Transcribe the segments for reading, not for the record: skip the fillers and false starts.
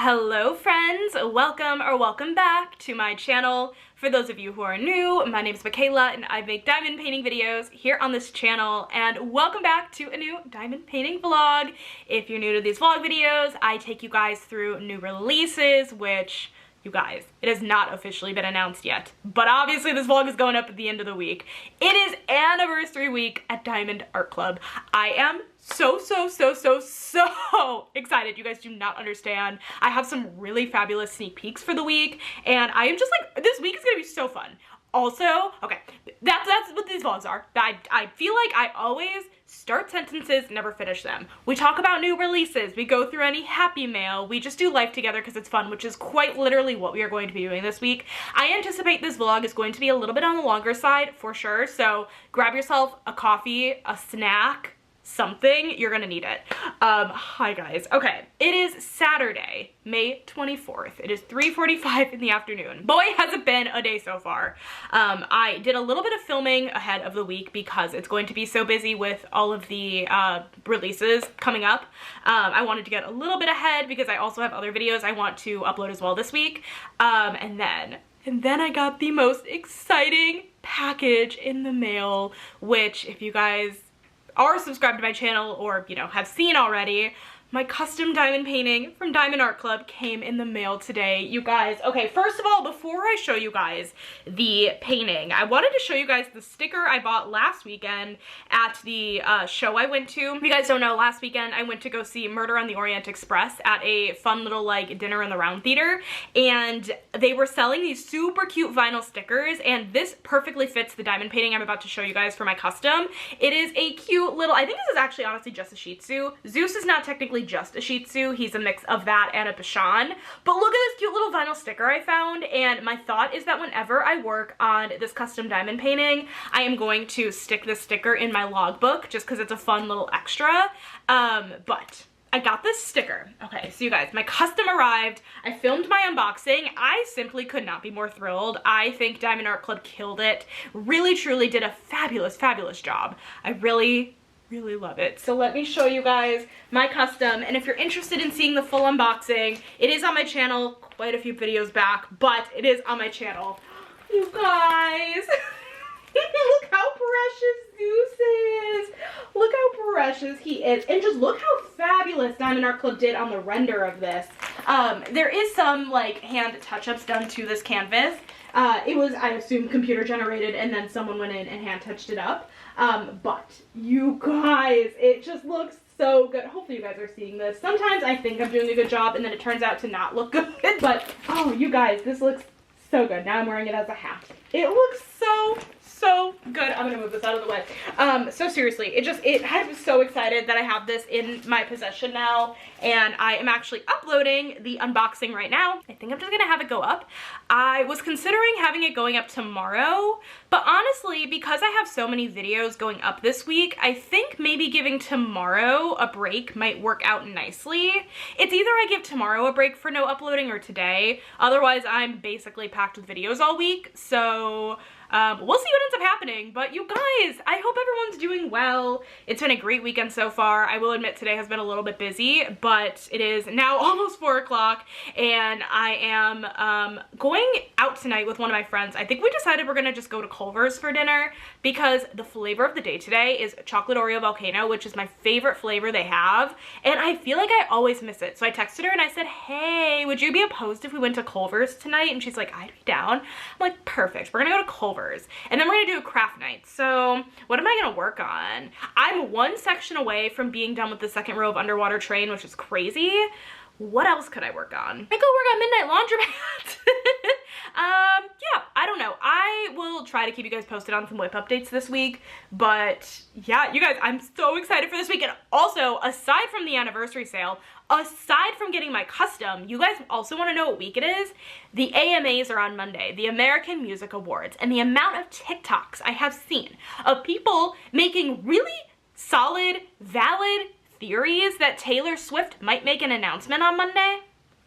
Hello friends, welcome back to my channel. For those of you who are new, my name is Michaela and I make diamond painting videos here on this channel, and welcome back to a new diamond painting vlog. If you're new to these vlog videos, I take you guys through new releases, which, you guys, it has not officially been announced yet, but obviously this vlog is going up at the end of the week. It is anniversary week at Diamond Art Club. I am so excited. You guys do not understand. I have some really fabulous sneak peeks for the week, and I am just like, this week is gonna be so fun. Also, okay, that's what these vlogs are. I feel like I always start sentences, never finish them. We talk about new releases, we go through any happy mail, we just do life together because it's fun, which is quite literally what we are going to be doing this week. I anticipate this vlog is going to be a little bit on the longer side for sure, so grab yourself a coffee, a snack, something, you're gonna need it. Hi guys. Okay, it is Saturday, May 24th. It is 3:45 in the afternoon. Boy, has it been a day so far. I did a little bit of filming ahead of the week because it's going to be so busy with all of the releases coming up. I wanted to get a little bit ahead because I also have other videos I want to upload as well this week. And then I got the most exciting package in the mail, which, if you guys are subscribed to my channel or, you know, have seen already, my custom diamond painting from Diamond Art Club came in the mail today, you guys. Okay, first of all, before I show you guys the painting, I wanted to show you guys the sticker I bought last weekend at the show I went to. If you guys don't know, last weekend I went to go see Murder on the Orient Express at a fun little like dinner in the Round Theater, and they were selling these super cute vinyl stickers, and this perfectly fits the diamond painting I'm about to show you guys for my custom. It is a cute little, I think this is actually honestly just a Shih Tzu. Zeus is not technically just a Shih Tzu, he's a mix of that and a Bichon. But look at this cute little vinyl sticker I found, and my thought is that whenever I work on this custom diamond painting, I am going to stick this sticker in my logbook just because it's a fun little extra. But I got this sticker. Okay, so you guys, my custom arrived. I filmed my unboxing. I simply could not be more thrilled. I think Diamond Art Club killed it. Really, truly did a fabulous job. I really love it. So let me show you guys my custom, and if you're interested in seeing the full unboxing, it is on my channel, quite a few videos back, but it is on my channel. You guys, look how precious Zeus is. Look how precious he is, and just look how fabulous Diamond Art Club did on the render of this. There is some like hand touch-ups done to this canvas. It was, I assume, computer generated, and then someone went in and hand touched it up. But you guys, it just looks so good. Hopefully you guys are seeing this. Sometimes I think I'm doing a good job and then it turns out to not look good, but oh, you guys, this looks so good. Now I'm wearing it as a hat. It looks so good. I'm gonna move this out of the way. So seriously, I'm so excited that I have this in my possession now, and I am actually uploading the unboxing right now. I think I'm just gonna have it go up. I was considering having it going up tomorrow, but honestly, because I have so many videos going up this week, I think maybe giving tomorrow a break might work out nicely. It's either I give tomorrow a break for no uploading or today. Otherwise, I'm basically packed with videos all week, so we'll see what ends up happening. But you guys, I hope everyone's doing well. It's been a great weekend so far. I will admit today has been a little bit busy, but it is now almost 4 o'clock, and I am going out tonight with one of my friends. I think we decided we're gonna just go to Culver's for dinner because the flavor of the day today is chocolate Oreo volcano, which is my favorite flavor they have, and I feel like I always miss it. So I texted her and I said, hey, would you be opposed if we went to Culver's tonight? And she's like, I'd be down. I'm like, perfect, we're gonna go to Culver's. And then we're gonna do a craft night. So what am I gonna work on? I'm one section away from being done with the second row of Underwater Train, which is crazy. What else could I work on? I could work on Midnight Laundromat. Yeah, I don't know. I will try to keep you guys posted on some whip updates this week, but yeah, you guys, I'm so excited for this week. And also, aside from the anniversary sale, aside from getting my custom, you guys also want to know what week it is? The AMAs are on Monday, the American Music Awards, and the amount of TikToks I have seen of people making really solid, valid theories that Taylor Swift might make an announcement on Monday.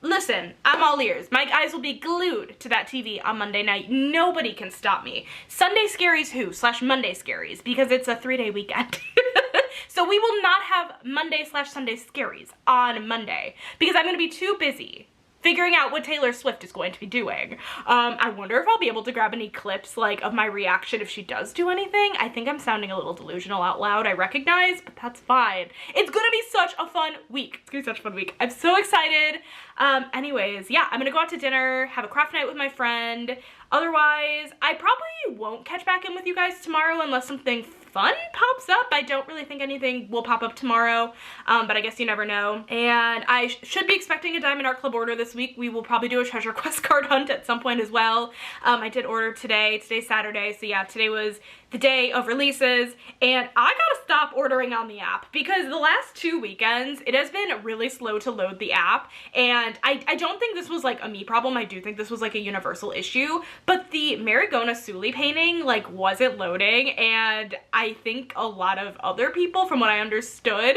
Listen, I'm all ears. My eyes will be glued to that TV on Monday night. Nobody can stop me. Sunday Scaries who / Monday Scaries, because it's a 3-day weekend. So we will not have Monday / Sunday Scaries on Monday because I'm going to be too busy figuring out what Taylor Swift is going to be doing. I wonder if I'll be able to grab any clips like of my reaction if she does do anything. I think I'm sounding a little delusional out loud, I recognize, but that's fine. It's gonna be such a fun week. It's gonna be such a fun week. I'm so excited. Anyways, yeah, I'm gonna go out to dinner, have a craft night with my friend. Otherwise, I probably won't catch back in with you guys tomorrow unless something fun pops up. I don't really think anything will pop up tomorrow, but I guess you never know. And I should be expecting a Diamond Art Club order this week. We will probably do a treasure quest card hunt at some point as well. I did order today. Today's Saturday, so yeah, today was the day of releases, and I gotta stop ordering on the app because the last 2 weekends it has been really slow to load the app, and I don't think this was like a me problem. I do think this was like a universal issue, but the Marigona Sully painting like wasn't loading, and I think a lot of other people, from what I understood,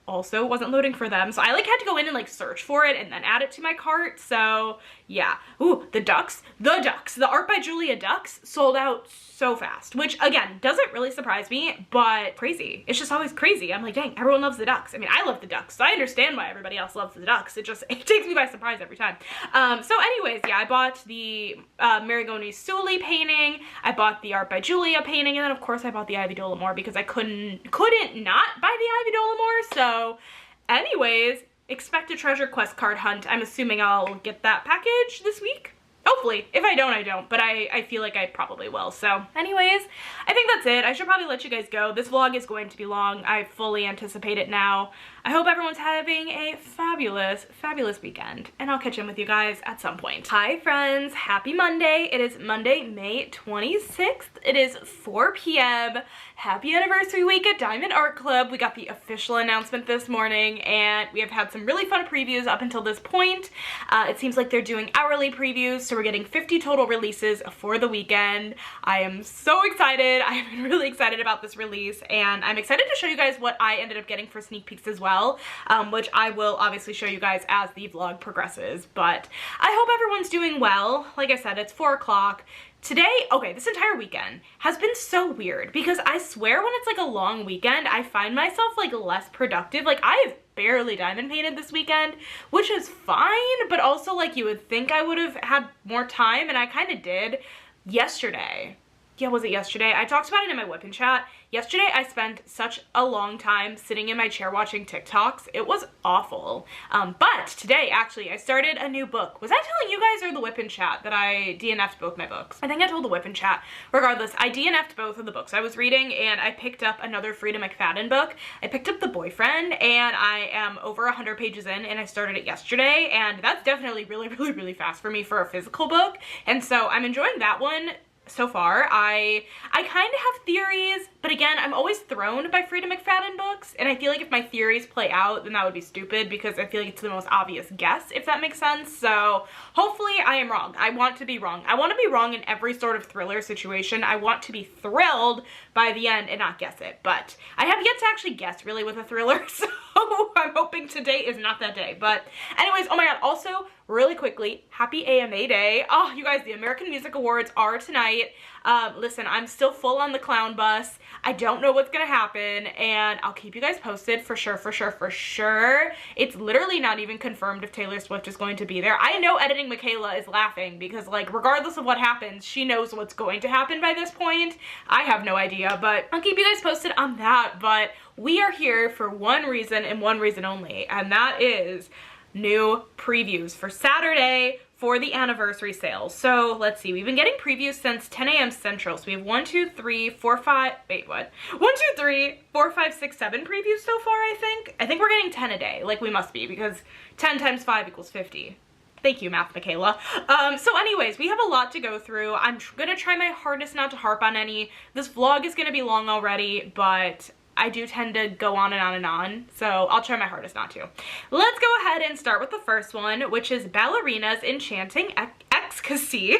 also wasn't loading for them. So I like had to go in and like search for it and then add it to my cart. So yeah. Ooh, the ducks, the Art by Julia ducks sold out so fast, which again, doesn't really surprise me, but crazy. It's just always crazy. I'm like, dang, everyone loves the ducks. I mean, I love the ducks, so I understand why everybody else loves the ducks. It takes me by surprise every time. So anyways, yeah, I bought the Marigona Sully painting, I bought the Art by Julia painting, and then of course I bought the Ivy Dollamore because I couldn't not buy the Ivy Dollamore. So anyways, expect a treasure quest card hunt. I'm assuming I'll get that package this week. Hopefully. If I don't, I don't, but I feel like I probably will. So anyways, I think that's it. I should probably let you guys go. This vlog is going to be long. I fully anticipate it now. I hope everyone's having a fabulous, fabulous weekend, and I'll catch in with you guys at some point. Hi friends, happy Monday. It is Monday, May 26th. It is 4 p.m. Happy anniversary week at Diamond Art Club. We got the official announcement this morning, and we have had some really fun previews up until this point. It seems like they're doing hourly previews, so we're getting 50 total releases for the weekend. I am so excited. I have been really excited about this release, and I'm excited to show you guys what I ended up getting for sneak peeks as well. Which I will obviously show you guys as the vlog progresses, but I hope everyone's doing well. Like I said, it's 4 o'clock. Today, okay, this entire weekend has been so weird because I swear when it's like a long weekend, I find myself like less productive. Like I have barely diamond painted this weekend, which is fine, but also like you would think I would have had more time, and I kind of did yesterday. Yeah, was it yesterday? I talked about it in my whipping chat. Yesterday, I spent such a long time sitting in my chair watching TikToks. It was awful. But today, actually, I started a new book. Was I telling you guys or the whipping chat that I DNF'd both my books? I think I told the whipping chat. Regardless, I DNF'd both of the books I was reading, and I picked up another Frida McFadden book. I picked up The Boyfriend, and I am over 100 pages in, and I started it yesterday, and that's definitely really, really, really fast for me for a physical book. And so I'm enjoying that one so far. I kind of have theories, but again, I'm always thrown by Frida McFadden books, and I feel like if my theories play out, then that would be stupid because I feel like it's the most obvious guess, if that makes sense. So hopefully I am wrong. I want to be wrong. I want to be wrong in every sort of thriller situation. I want to be thrilled by the end and not guess it, but I have yet to actually guess really with a thriller, so I'm hoping today is not that day. But anyways, oh my god, also really quickly, happy AMA Day. Oh, you guys, the American Music Awards are tonight. Listen, I'm still full on the clown bus. I don't know what's gonna happen, and I'll keep you guys posted for sure, for sure, for sure. It's literally not even confirmed if Taylor Swift is going to be there. I know editing Michaela is laughing because, like, regardless of what happens, she knows what's going to happen by this point. I have no idea, but I'll keep you guys posted on that. But we are here for one reason and one reason only, and that is new previews for Saturday for the anniversary sale. So let's see, we've been getting previews since 10 a.m. Central. So we have 1, 2, 3, 4, 5, wait, what? 1, 2, 3, 4, 5, 6, 7 previews so far, I think. I think we're getting 10 a day, like we must be, because 10 times 5 equals 50. Thank you, Math Michaela. So anyways, we have a lot to go through. I'm gonna try my hardest not to harp on any. This vlog is gonna be long already, but I do tend to go on and on and on, so I'll try my hardest not to. Let's go ahead and start with the first one, which is Ballerina's Enchanting Ecstasy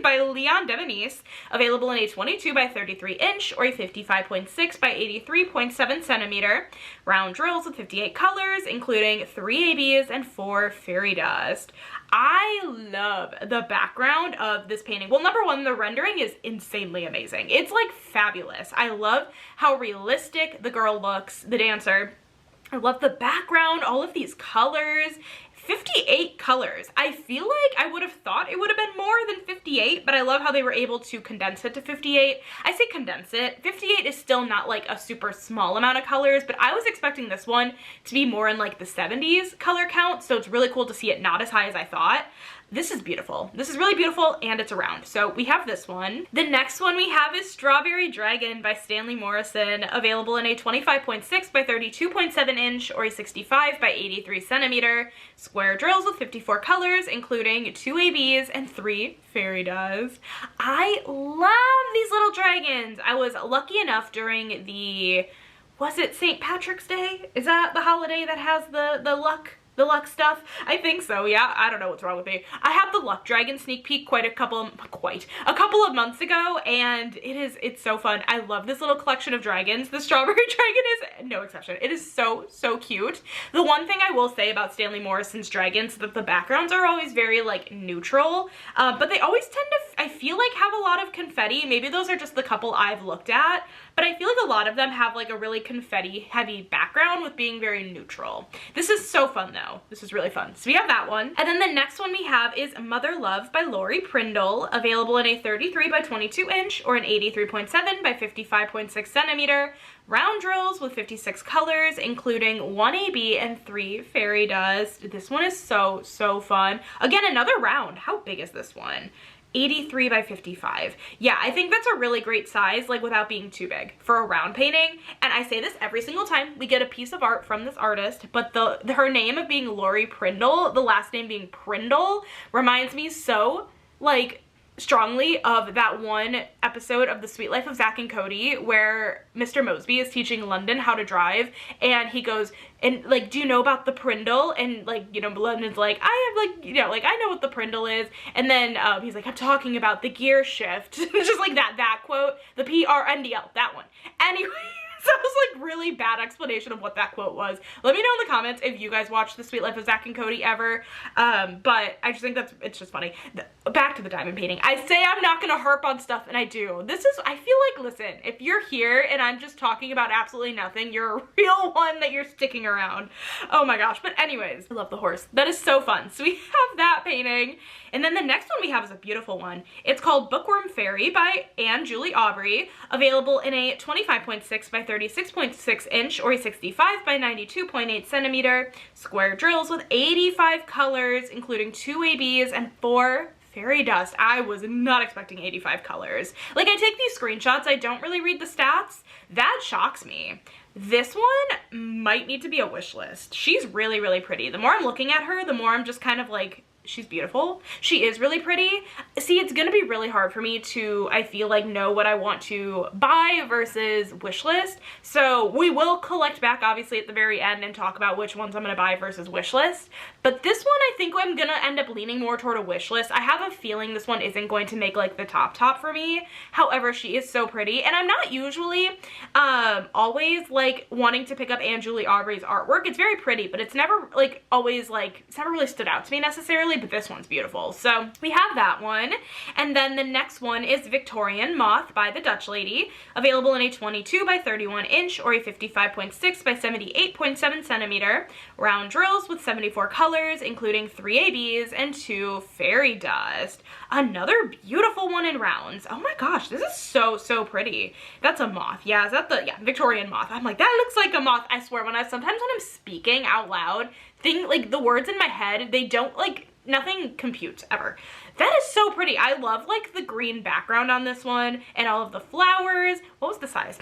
by Leon Devenice, available in a 22 by 33 inch or a 55.6 by 83.7 centimeter. Round drills with 58 colors, including 3 ABs and 4 fairy dust. I love the background of this painting. Well, number one, the rendering is insanely amazing. It's like fabulous. I love how realistic the girl looks, the dancer. I love the background, all of these colors. 58 colors. I feel like I would have thought it would have been more than 58, but I love how they were able to condense it to 58. I say condense it. 58 is still not like a super small amount of colors, but I was expecting this one to be more in like the 70s color count, so it's really cool to see it not as high as I thought. This is beautiful. This is really beautiful, and it's a round. So we have this one. The next one we have is Strawberry Dragon by Stanley Morrison, available in a 25.6 by 32.7 inch or a 65 by 83 centimeter square drills with 54 colors, including 2 ABs and 3 fairy dust. I love these little dragons. I was lucky enough during the, was it St. Patrick's Day? Is that the holiday that has the luck stuff? I think so, yeah. I don't know what's wrong with me. I had the Luck Dragon sneak peek a couple of months ago, and it's so fun. I love this little collection of dragons. The Strawberry Dragon is no exception. It is so cute. The one thing I will say about Stanley Morrison's dragons is that the backgrounds are always very like neutral, but they always tend to, I feel like, have a lot of confetti. Maybe those are just the couple I've looked at, but I feel like a lot of them have like a really confetti heavy background with being very neutral. This is so fun though. This is really fun. So we have that one. And then the next one we have is Mother Love by Lori Prindle, available in a 33 by 22 inch or an 83.7 by 55.6 centimeter round drills with 56 colors, including 1 AB and 3 fairy dust. This one is so fun. Again, another round. How big is this one? 83 by 55. Yeah, I think that's a really great size, like without being too big for a round painting. And I say this every single time we get a piece of art from this artist, but her name of being Lori Prindle, the last name being Prindle, reminds me so like strongly of that one episode of The Sweet Life of Zack and Cody where Mr. Mosby is teaching London how to drive, and he goes, and like, do you know about the Prindle? And like, you know, London's like, I have like, you know, like I know what the Prindle is. And then he's like, I'm talking about the gear shift. Just like that quote, the PRNDL, that one. Anyway. So that was like really bad explanation of what that quote was. Let me know in the comments if you guys watched The Sweet Life of Zack and Cody ever. But I just think it's just funny. Back to the diamond painting. I say I'm not gonna harp on stuff, and I do. I feel like, listen, if you're here and I'm just talking about absolutely nothing, you're a real one that you're sticking around. Oh my gosh. But anyways, I love the horse. That is so fun. So we have that painting. And then the next one we have is a beautiful one. It's called Bookworm Fairy by Anne Julie Aubrey, available in a 25.6 by 36.6 inch or a 65 by 92.8 centimeter square drills with 85 colors, including 2 ABs and 4 fairy dust. I was not expecting 85 colors. Like, I take these screenshots, I don't really read the stats. That shocks me. This one might need to be a wish list. She's really pretty. The more I'm looking at her, the more I'm just kind of like, she's beautiful. She is really pretty. See, it's gonna be really hard for me to, I feel like, know what I want to buy versus wish list. So we will collect back obviously at the very end and talk about which ones I'm gonna buy versus wish list. But this one, I think I'm gonna end up leaning more toward a wish list. I have a feeling this one isn't going to make like the top for me. However, she is so pretty, and I'm not usually always like wanting to pick up Anne Julie Aubrey's artwork. It's very pretty, but it's never like always like, it's never really stood out to me necessarily. But this one's beautiful. So we have that one. And then the next one is Victorian Moth by the Dutch Lady, available in a 22 by 31 inch or a 55.6 by 78.7 centimeter round drills with 74 colors, including 3 ABs and 2 fairy dust. Another beautiful one in rounds. Oh my gosh, this is so pretty. That's a moth. Yeah, is that the, yeah, Victorian moth. I'm like, that looks like a moth. I swear, sometimes when I'm speaking out loud, like the words in my head, they don't like, nothing computes ever. That is so pretty. I love like the green background on this one and all of the flowers. What was the size?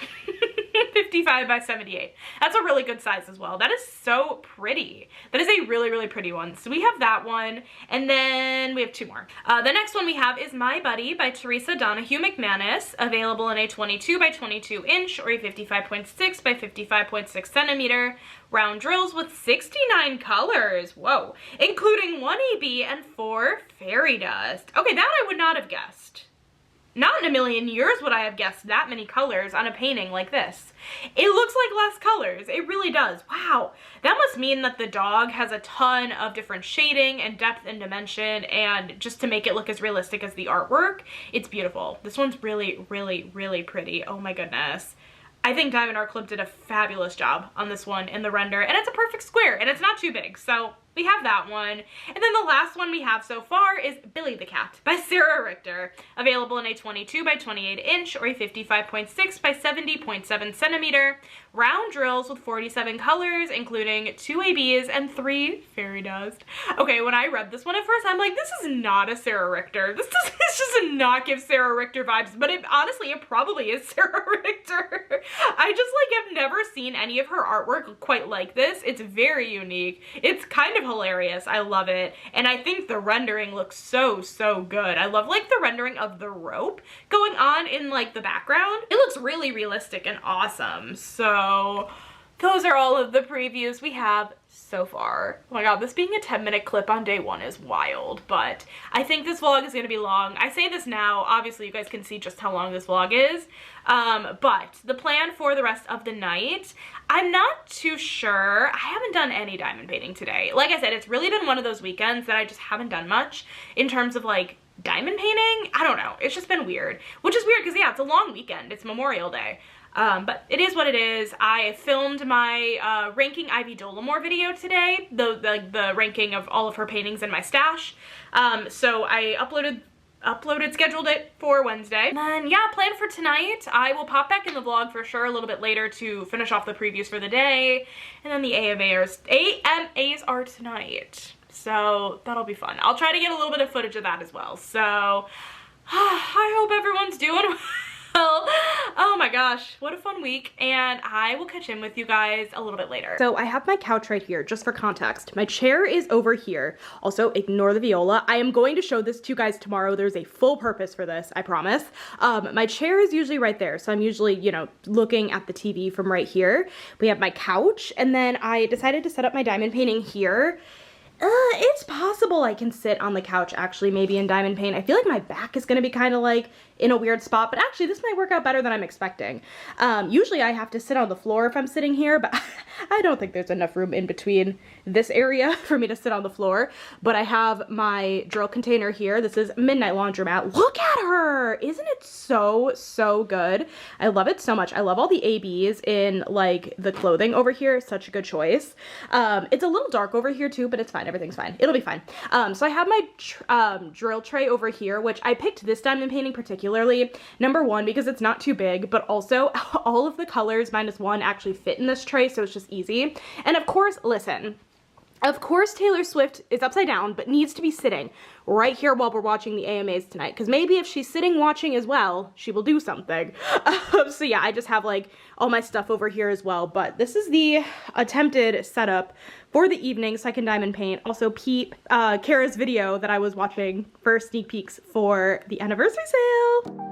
55 by 78. That's a really good size as well. That is so pretty. That is a really pretty one. So we have that one, and then we have 2 more. The next one we have is My Buddy by Teresa Donahue McManus, available in a 22 by 22 inch or a 55.6 by 55.6 centimeter round drills with 69 colors. Whoa. Including 1 AB and 4 fairy dust. Okay, that I would not have guessed. Not in a million years would I have guessed that many colors on a painting like this. It looks like less colors. It really does. Wow. That must mean that the dog has a ton of different shading and depth and dimension, and just to make it look as realistic as the artwork, it's beautiful. This one's really pretty. Oh my goodness. I think Diamond Art Club did a fabulous job on this one in the render, and it's a perfect square, and it's not too big, so we have that one. And then the last one we have so far is Billy the Cat by Sarah Richter, available in a 22 by 28 inch or a 55.6 by 70.7 centimeter. Round drills with 47 colors, including 2 ABs and 3 fairy dust. Okay, when I read this one at first, I'm like, this is not a Sarah Richter. This does not give Sarah Richter vibes, but honestly, it probably is Sarah Richter. I just like have never seen any of her artwork quite like this. It's very unique. It's kind of hilarious. I love it. And I think the rendering looks so, so good. I love like the rendering of the rope going on in like the background. It looks really realistic and awesome. So those are all of the previews we have so far. Oh my god, this being a 10-minute clip on day one is wild, but I think this vlog is gonna be long. I say this now, obviously you guys can see just how long this vlog is, but the plan for the rest of the night, I'm not too sure. I haven't done any diamond painting today. Like I said, it's really been one of those weekends that I just haven't done much in terms of like diamond painting. I don't know, it's just been weird, which is weird because yeah, it's a long weekend, it's Memorial Day. But it is what it is. I filmed my ranking Ivy Dolomore video today, the ranking of all of her paintings in my stash. So I scheduled it for Wednesday. And then yeah, plan for tonight. I will pop back in the vlog for sure a little bit later to finish off the previews for the day. And then the AMAs are tonight. So that'll be fun. I'll try to get a little bit of footage of that as well. So I hope everyone's doing well. Oh my gosh, what a fun week, and I will catch in with you guys a little bit later. So I have my couch right here, just for context. My chair is over here. Also, ignore the viola. I am going to show this to you guys tomorrow. There's a full purpose for this, I promise. My chair is usually right there, so I'm usually, you know, looking at the TV from right here. We have my couch, and then I decided to set up my diamond painting here. It's possible I can sit on the couch actually, maybe in diamond paint. I feel like my back is gonna be kind of like in a weird spot, but actually this might work out better than I'm expecting. Usually I have to sit on the floor if I'm sitting here, but I don't think there's enough room in between this area for me to sit on the floor. But I have my drill container here. This is Midnight Laundromat. Look at her! Isn't it so, so good? I love it so much. I love all the ABs in like the clothing over here. Such a good choice. It's a little dark over here too, but it's fine. Everything's fine. It'll be fine. So I have my drill tray over here, which I picked this diamond painting particularly, number one, because it's not too big, but also all of the colors -1 actually fit in this tray, so it's just easy. And of course, listen, of course Taylor Swift is upside down, but needs to be sitting right here while we're watching the AMAs tonight, because maybe if she's sitting watching as well, she will do something. So yeah, I just have like all my stuff over here as well, but this is the attempted setup for the evening so I can diamond paint. Also peep Kara's video that I was watching for sneak peeks for the anniversary sale.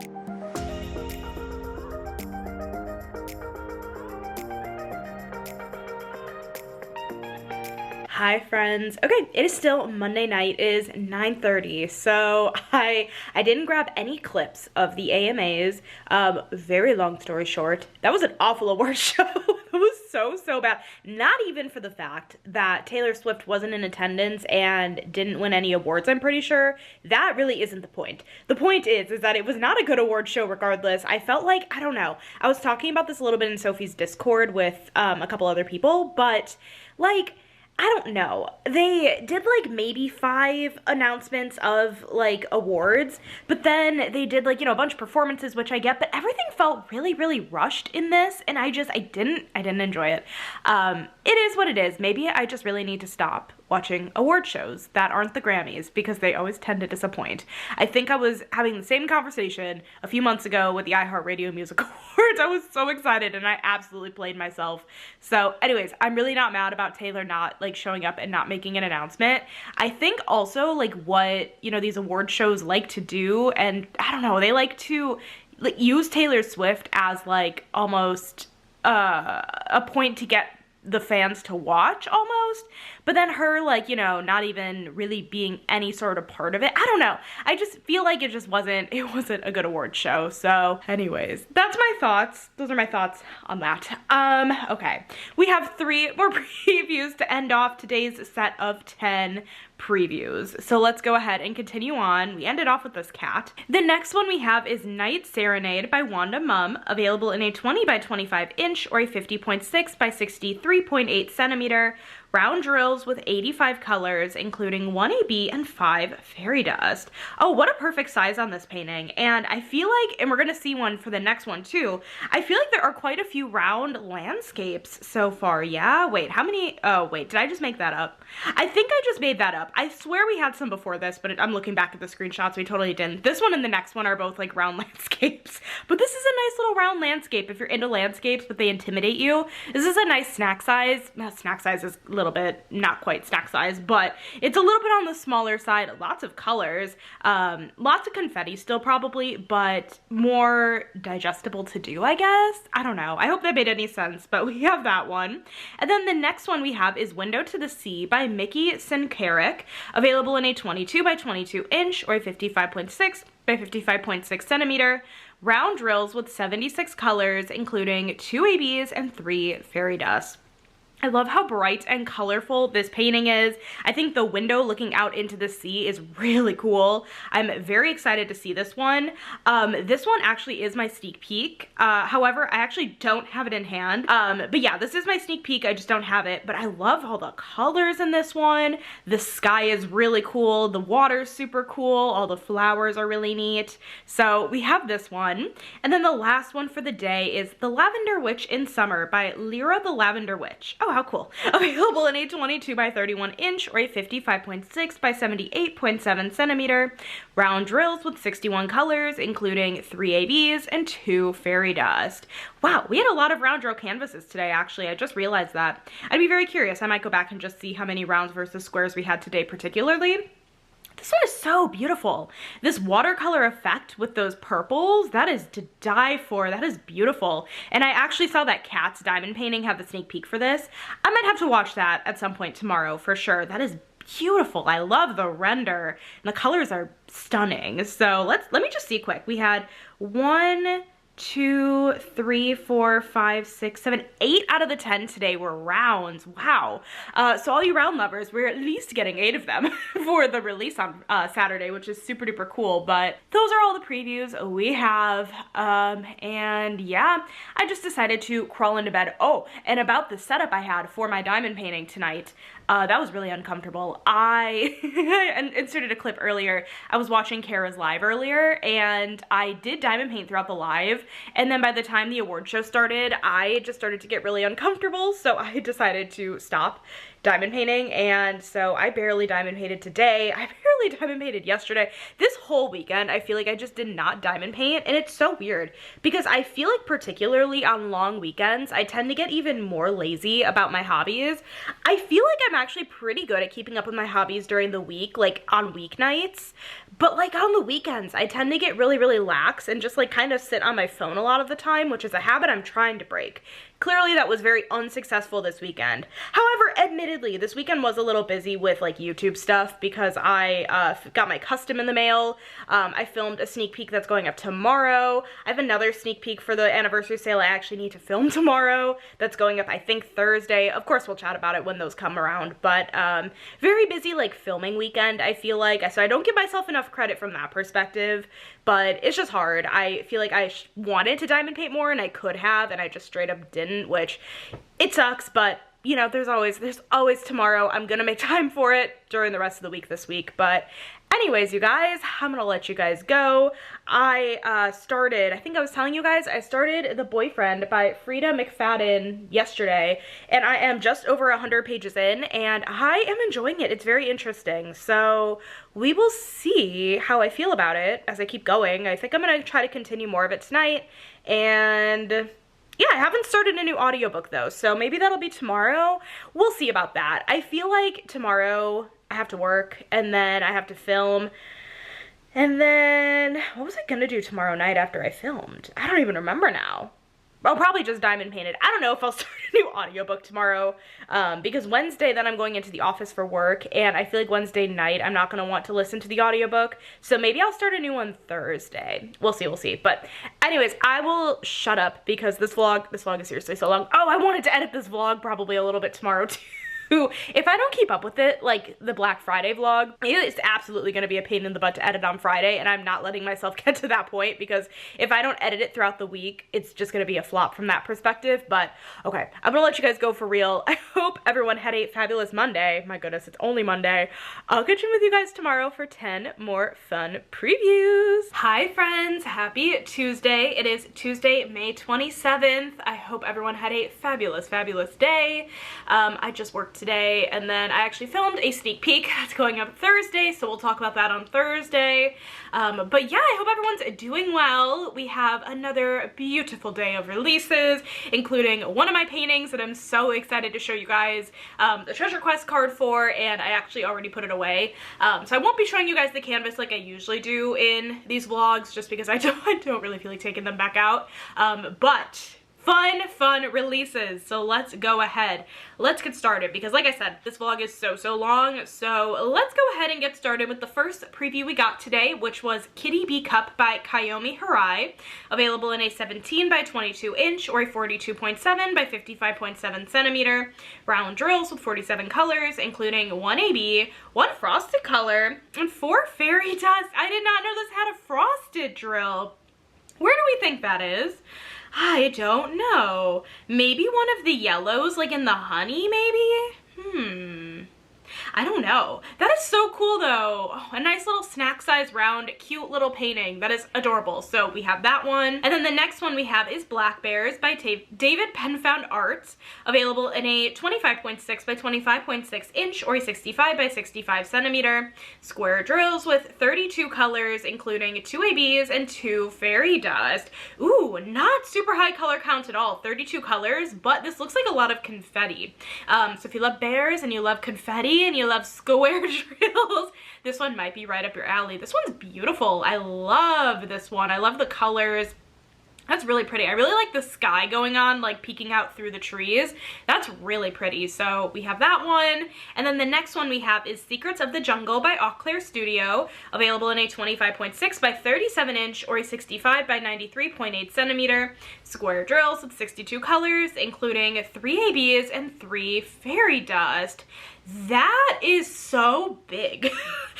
Hi friends. Okay, it is still Monday night. It is 9:30, so I didn't grab any clips of the AMAs. Very long story short, that was an awful award show. It was so bad. Not even for the fact that Taylor Swift wasn't in attendance and didn't win any awards, I'm pretty sure. That really isn't the point. The point is that it was not a good award show regardless. I felt like, I don't know, I was talking about this a little bit in Sophie's Discord with a couple other people, but like, I don't know. They did like maybe 5 announcements of like awards, but then they did like, you know, a bunch of performances, which I get, but everything felt really, really rushed in this, and I didn't enjoy it. It is what it is. Maybe I just really need to stop watching award shows that aren't the Grammys, because they always tend to disappoint. I think I was having the same conversation a few months ago with the iHeartRadio Music Awards. I was so excited and I absolutely played myself. So anyways, I'm really not mad about Taylor not like showing up and not making an announcement. I think also like what, you know, these award shows like to do, and I don't know, they like to like use Taylor Swift as like almost a point to get the fans to watch almost, but then her like, you know, not even really being any sort of part of it. I don't know. I just feel like it wasn't a good award show. So anyways, that's my thoughts. Those are my thoughts on that. Okay. We have 3 more previews to end off today's set of 10 previews. So let's go ahead and continue on. We ended off with this cat. The next one we have is Night Serenade by Wanda Mum, available in a 20 by 25 inch or a 50.6 by 63.8 centimeter. round drills with 85 colors, including 1 AB and 5 fairy dust. Oh, what a perfect size on this painting. And I feel like, and we're gonna see one for the next one too, I feel like there are quite a few round landscapes so far. Yeah, wait, how many? Oh, wait, did I just make that up? I think I just made that up. I swear we had some before this, but I'm looking back at the screenshots, we totally didn't. This one and the next one are both like round landscapes, but this is a nice little round landscape if you're into landscapes, but they intimidate you. This is a nice snack size. Snack size is a little bit, not quite snack size, but it's a little bit on the smaller side. Lots of colors, lots of confetti still probably, but more digestible to do, I guess. I don't know. I hope that made any sense, but we have that one. And then the next one we have is Window to the Sea by Mickey Sincaric, available in a 22 by 22 inch or a 55.6 by 55.6 centimeter. Round drills with 76 colors, including 2 ABs and 3 fairy dust. I love how bright and colorful this painting is. I think the window looking out into the sea is really cool. I'm very excited to see this one. This one actually is my sneak peek. However, I actually don't have it in hand. But yeah, this is my sneak peek. I just don't have it. But I love all the colors in this one. The sky is really cool. The water's super cool. All the flowers are really neat. So we have this one. And then the last one for the day is The Lavender Witch in Summer by Lyra the Lavender Witch. Oh, how cool. Available in a 22 by 31 inch or a 55.6 by 78.7 centimeter. Round drills with 61 colors, including 3 ABs and 2 fairy dust. Wow, we had a lot of round drill canvases today, actually. I just realized that. I'd be very curious. I might go back and just see how many rounds versus squares we had today particularly. This one is so beautiful. This watercolor effect with those purples, that is to die for. That is beautiful. And I actually saw that Kat's diamond painting have the sneak peek for this. I might have to watch that at some point tomorrow for sure. That is beautiful. I love the render. And the colors are stunning. So let me just see quick. We had 1, 2, 3, 4, 5, 6, 7, 8 out of the 10 today were rounds. Wow. So all you round lovers, we're at least getting 8 of them for the release on Saturday, which is super duper cool. But those are all the previews we have. And yeah, I just decided to crawl into bed. Oh, and about the setup I had for my diamond painting tonight. That was really uncomfortable. I inserted a clip earlier. I was watching Kara's live earlier, and I did diamond paint throughout the live, and then by the time the award show started, I just started to get really uncomfortable, so I decided to stop diamond painting, and so I barely diamond painted today. I barely diamond painted yesterday. This whole weekend, I feel like I just did not diamond paint, and it's so weird because I feel like particularly on long weekends, I tend to get even more lazy about my hobbies. I feel like I'm actually pretty good at keeping up with my hobbies during the week, like on weeknights, but like on the weekends, I tend to get really, really lax and just like kind of sit on my phone a lot of the time, which is a habit I'm trying to break. Clearly that was very unsuccessful this weekend. However, admittedly, this weekend was a little busy with like YouTube stuff because I got my custom in the mail. I filmed a sneak peek that's going up tomorrow. I have another sneak peek for the anniversary sale I actually need to film tomorrow that's going up I think Thursday. Of course we'll chat about it when those come around, but very busy like filming weekend I feel like, so I don't give myself enough credit from that perspective, but it's just hard. I feel like I wanted to diamond paint more and I could have, and I just straight up didn't, which it sucks, but you know, there's always tomorrow. I'm gonna make time for it during the rest of the week this week. But anyways, you guys, I'm gonna let you guys go. I think I was telling you guys, I started The Boyfriend by Frida McFadden yesterday, and I am just over 100 pages in, and I am enjoying it. It's very interesting. So we will see how I feel about it as I keep going. I think I'm gonna try to continue more of it tonight, and yeah, I haven't started a new audiobook though, so maybe that'll be tomorrow. We'll see about that. I feel like tomorrow I have to work, and then I have to film, and then what was I gonna do tomorrow night after I filmed? I don't even remember now. I'll probably just diamond paint it. I don't know if I'll start a new audiobook tomorrow, because Wednesday then I'm going into the office for work, and I feel like Wednesday night I'm not going to want to listen to the audiobook, so maybe I'll start a new one Thursday. We'll see. But anyways, I will shut up because this vlog is seriously so long. Oh, I wanted to edit this vlog probably a little bit tomorrow too. to, if I don't keep up with it, like the Black Friday vlog, it is absolutely going to be a pain in the butt to edit on Friday, and I'm not letting myself get to that point, because if I don't edit it throughout the week, it's just going to be a flop from that perspective. But okay, I'm gonna let you guys go for real. I hope everyone had a fabulous Monday. My goodness, it's only Monday. I'll catch you with you guys tomorrow for 10 more fun previews. Hi friends, happy Tuesday. It is Tuesday, May 27th. I hope everyone had a fabulous day. I just worked today, and then I actually filmed a sneak peek that's going up Thursday, so we'll talk about that on Thursday. But yeah, I hope everyone's doing well. We have another beautiful day of releases, including one of my paintings that I'm so excited to show you guys the Treasure Quest card for, and I actually already put it away. So I won't be showing you guys the canvas like I usually do in these vlogs, just because I don't really feel like taking them back out. But fun releases, so let's go ahead. Let's get started, because like I said, this vlog is so long, so let's go ahead and get started with the first preview we got today, which was Kitty Bee Cup by Kayomi Hirai, available in a 17 by 22 inch or a 42.7 by 55.7 centimeter, round drills with 47 colors, including 1 AB, 1 frosted color, and 4 fairy dust. I did not know this had a frosted drill. Where do we think that is? I don't know. Maybe one of the yellows, like in the honey, maybe? I don't know. That is so cool though. Oh, a nice little snack size round, cute little painting. That is adorable. So we have that one. And then the next one we have is Black Bears by David Penfound Arts, available in a 25.6 by 25.6 inch or a 65 by 65 centimeter. Square drills with 32 colors, including 2 ABs and 2 fairy dust. Ooh, not super high color count at all. 32 colors, but this looks like a lot of confetti. So if you love bears and you love confetti and you love square drills, this one might be right up your alley. This one's beautiful. I love this one. I love the colors. That's really pretty. I really like the sky going on, like peeking out through the trees. That's really pretty. So we have that one. And then the next one we have is Secrets of the Jungle by Eau Claire Studio, available in a 25.6 by 37 inch or a 65 by 93.8 centimeter. Square drills with 62 colors, including 3 ABs and 3 fairy dust. That is so big.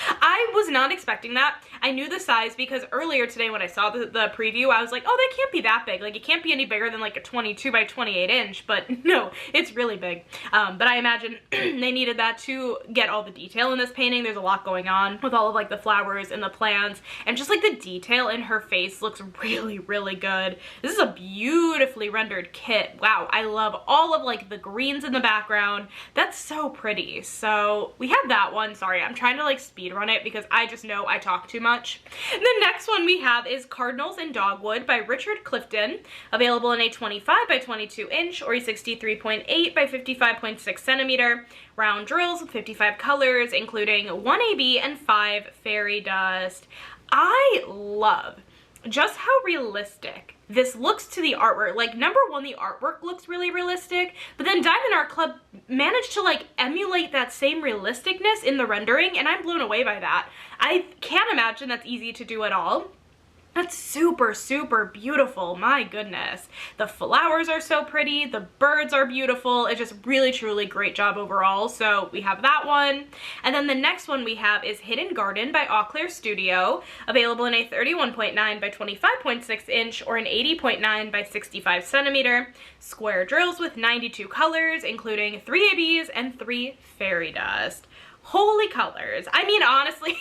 I was not expecting that. I knew the size because earlier today when I saw the preview, I was like, oh, that can't be that big. Like, it can't be any bigger than like a 22 by 28 inch, but no, it's really big. But I imagine they needed that to get all the detail in this painting. There's a lot going on with all of like the flowers and the plants, and just like the detail in her face looks really good. This is a beautifully rendered kit. Wow, I love all of like the greens in the background. That's so pretty. So we have that one. Sorry, I'm trying to like speed run it because I just know I talk too much. The next one we have is Cardinals and Dogwood by Richard Clifton, available in a 25 by 22 inch or a 63.8 by 55.6 centimeter. Round drills with 55 colors, including 1 AB and 5 fairy dust. I love just how realistic this looks to the artwork. Like, number one, the artwork looks really realistic, but then Diamond Art Club managed to like emulate that same realisticness in the rendering, and I'm blown away by that. I can't imagine that's easy to do at all. That's super beautiful. My goodness. The flowers are so pretty. The birds are beautiful. It's just really, truly great job overall. So we have that one. And then the next one we have is Hidden Garden by Eau Claire Studio, available in a 31.9 by 25.6 inch or an 80.9 by 65 centimeter. Square drills with 92 colors, including 3 ABs and 3 fairy dust. Holy colors. I mean, honestly,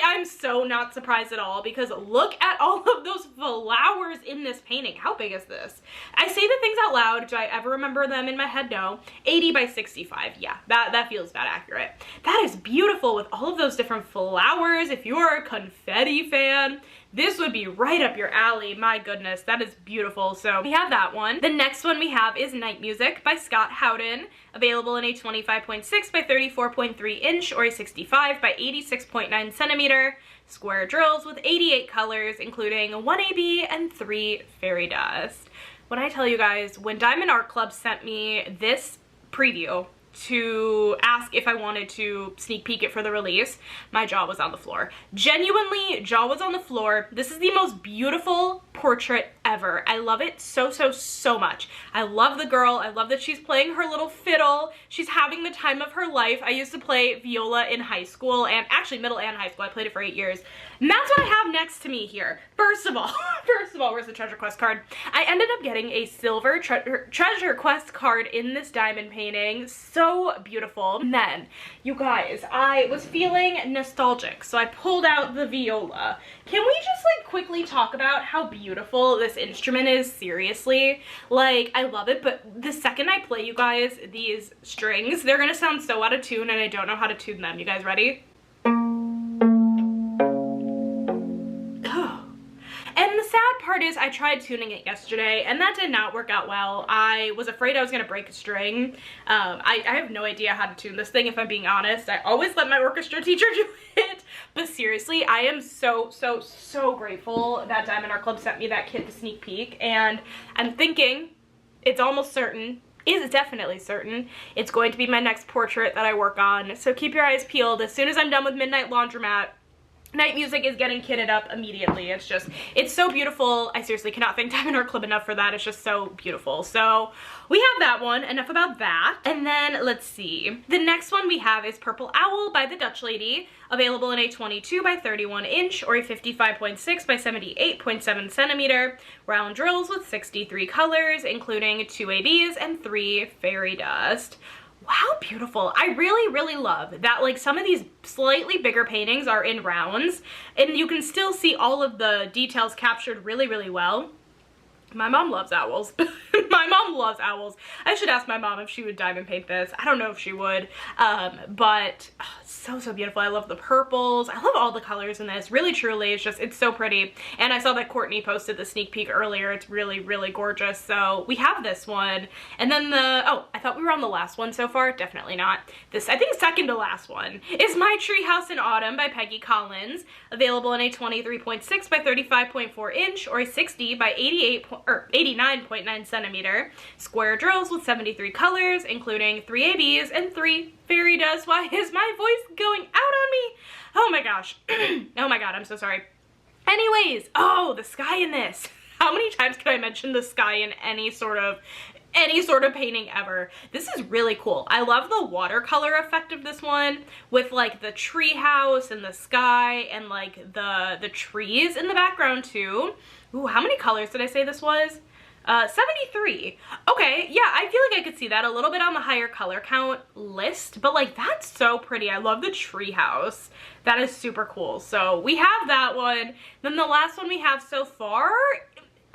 I'm so not surprised at all, because look at all of those flowers in this painting. How big is this? I say the things out loud. Do I ever remember them in my head? No. 80 by 65. Yeah, that feels about accurate. That is beautiful with all of those different flowers. If you're a confetti fan, this would be right up your alley. My goodness, that is beautiful. So we have that one. The next one we have is Night Music by Scott Howden, available in a 25.6 by 34.3 inch or a 65 by 86.9 centimeter. Square drills with 88 colors, including 1 AB and 3 fairy dust. When I tell you guys, when Diamond Art Club sent me this preview to ask if I wanted to sneak peek it for the release, my jaw was on the floor. Genuinely, jaw was on the floor. This is the most beautiful portrait ever. I love it so, so, so much. I love the girl. I love that she's playing her little fiddle. She's having the time of her life. I used to play viola in high school, and actually middle and high school. I played it for 8 years. And that's what I have next to me here. First of all, where's the treasure quest card? I ended up getting a silver treasure quest card in this diamond painting. So beautiful. And then, you guys, I was feeling nostalgic, so I pulled out the viola. Can we just like quickly talk about how beautiful this instrument is? Seriously, like, I love it, but the second I play, you guys, these strings, they're gonna sound so out of tune, and I don't know how to tune them. You guys ready? And the sad part is I tried tuning it yesterday, and that did not work out well. I was afraid I was gonna break a string. I have no idea how to tune this thing, if I'm being honest. I always let my orchestra teacher do it. But seriously, I am so, so, so grateful that Diamond Art Club sent me that kit to sneak peek. And I'm thinking, it's almost certain, is definitely certain, it's going to be my next portrait that I work on. So keep your eyes peeled. As soon as I'm done with Midnight Laundromat, Night Music is getting kitted up immediately. It's just, it's so beautiful. I seriously cannot thank Diamond Art Club enough for that. It's just so beautiful. So we have that one. Enough about that. And then let's see. The next one we have is Purple Owl by the Dutch Lady, available in a 22 by 31 inch or a 55.6 by 78.7 centimeter. Round drills with 63 colors, including 2 ABs and 3 fairy dust. How beautiful. I really, really love that, like, some of these slightly bigger paintings are in rounds, and you can still see all of the details captured really, really well. My mom loves owls. My mom loves owls. I should ask my mom if she would diamond paint this. I don't know if she would, but oh, so, so beautiful. I love the purples. I love all the colors in this. Really, truly, it's just, it's so pretty. And I saw that Courtney posted the sneak peek earlier. It's really, really gorgeous. So we have this one. And then oh, I thought we were on the last one so far. Definitely not. This, I think, second to last one is My Treehouse in Autumn by Peggy Collins, available in a 23.6 by 35.4 inch or a 60 by 89.9 centimeter. Square drills with 73 colors, including 3 ABs and 3 fairy dust. Why is my voice going out on me? Oh my gosh. Oh my god, I'm so sorry. Anyways, oh, the sky in this. How many times can I mention the sky in any sort of painting ever? This is really cool. I love the watercolor effect of this one with like the tree house and the sky and like the trees in the background too. Ooh, how many colors did I say this was? 73. Okay, yeah, I feel like I could see that a little bit on the higher color count list, but like, that's so pretty. I love the tree house. That is super cool. So we have that one. Then the last one we have so far,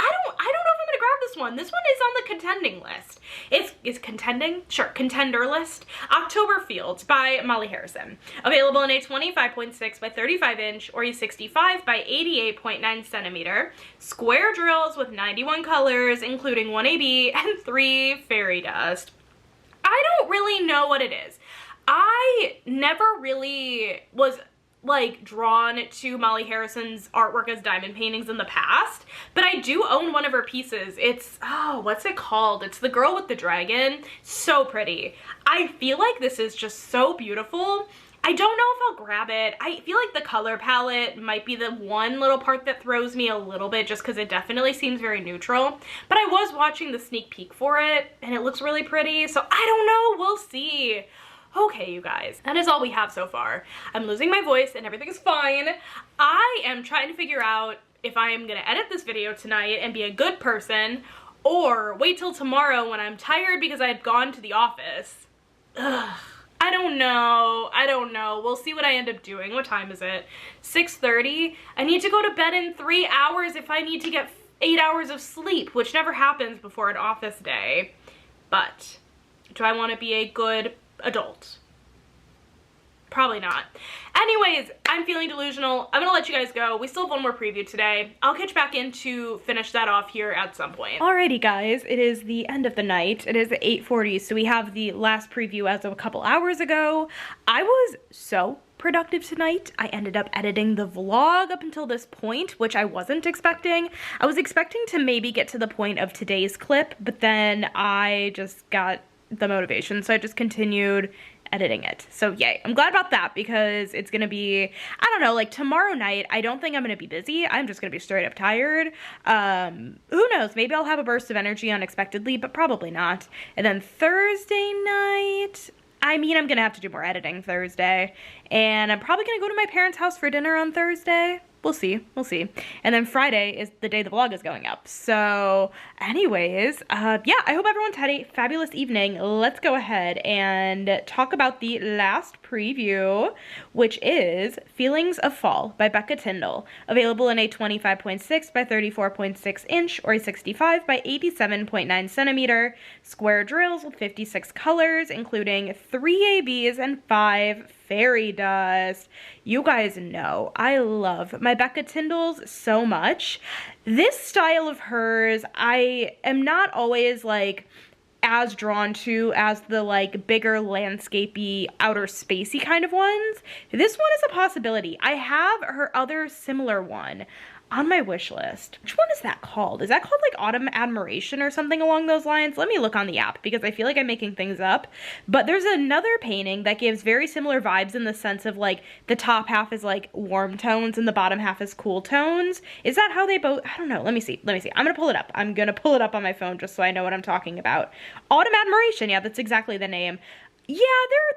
I don't know if I'm gonna grab this one. This one is on the contending list. It's contending? Sure, contender list. October Fields by Molly Harrison. Available in a 25.6 by 35 inch or a 65 by 88.9 centimeter. Square drills with 91 colors, including 1 AB and 3 fairy dust. I don't really know what it is. I never really was like drawn to Molly Harrison's artwork as diamond paintings in the past, but I do own one of her pieces. It's, oh, what's it called? It's the girl with the dragon. So pretty. I feel like this is just so beautiful. I don't know if I'll grab it. I feel like the color palette might be the one little part that throws me a little bit, just because it definitely seems very neutral. But I was watching the sneak peek for it, and it looks really pretty, so I don't know. We'll see. Okay, you guys, that is all we have so far. I'm losing my voice and everything is fine. I am trying to figure out if I am gonna edit this video tonight and be a good person, or wait till tomorrow when I'm tired because I've gone to the office. Ugh. I don't know. I don't know. We'll see what I end up doing. What time is it? 6:30? I need to go to bed in 3 hours if I need to get 8 hours of sleep, which never happens before an office day. But do I want to be a good adult? Probably not. Anyways, I'm feeling delusional. I'm gonna let you guys go. We still have one more preview today. I'll catch back in to finish that off here at some point. Alrighty guys, it is the end of the night. It is 8:40, so we have the last preview as of a couple hours ago. I was so productive tonight. I ended up editing the vlog up until this point, which I wasn't expecting. I was expecting to maybe get to the point of today's clip, but then I just got the motivation. So I just continued editing it. So yay. I'm glad about that because it's gonna be, I don't know, like tomorrow night, I don't think I'm gonna be busy. I'm just gonna be straight up tired. Who knows? Maybe I'll have a burst of energy unexpectedly, but probably not. And then Thursday night, I mean, I'm gonna have to do more editing Thursday. And I'm probably gonna go to my parents' house for dinner on Thursday. We'll see. We'll see. And then Friday is the day the vlog is going up. So anyways, yeah, I hope everyone's had a fabulous evening. Let's go ahead and talk about the last preview, which is Feelings of Fall by Becca Tyndall. Available in a 25.6 by 34.6 inch or a 65 by 87.9 centimeter. Square drills with 56 colors, including 3 ABs and 5 fairy dust. You guys know I love my Becca Tyndalls so much. This style of hers, I am not always like as drawn to as the like bigger landscapey, outer spacey kind of ones. This one is a possibility. I have her other similar one on my wish list. Which one is that called? Is that called like Autumn Admiration or something along those lines? Let me look on the app because I feel like I'm making things up. But there's another painting that gives very similar vibes in the sense of like the top half is like warm tones and the bottom half is cool tones. Is that how they both, I don't know. Let me see. I'm gonna pull it up. I'm gonna pull it up on my phone just so I know what I'm talking about. Autumn Admiration. Yeah, that's exactly the name. Yeah,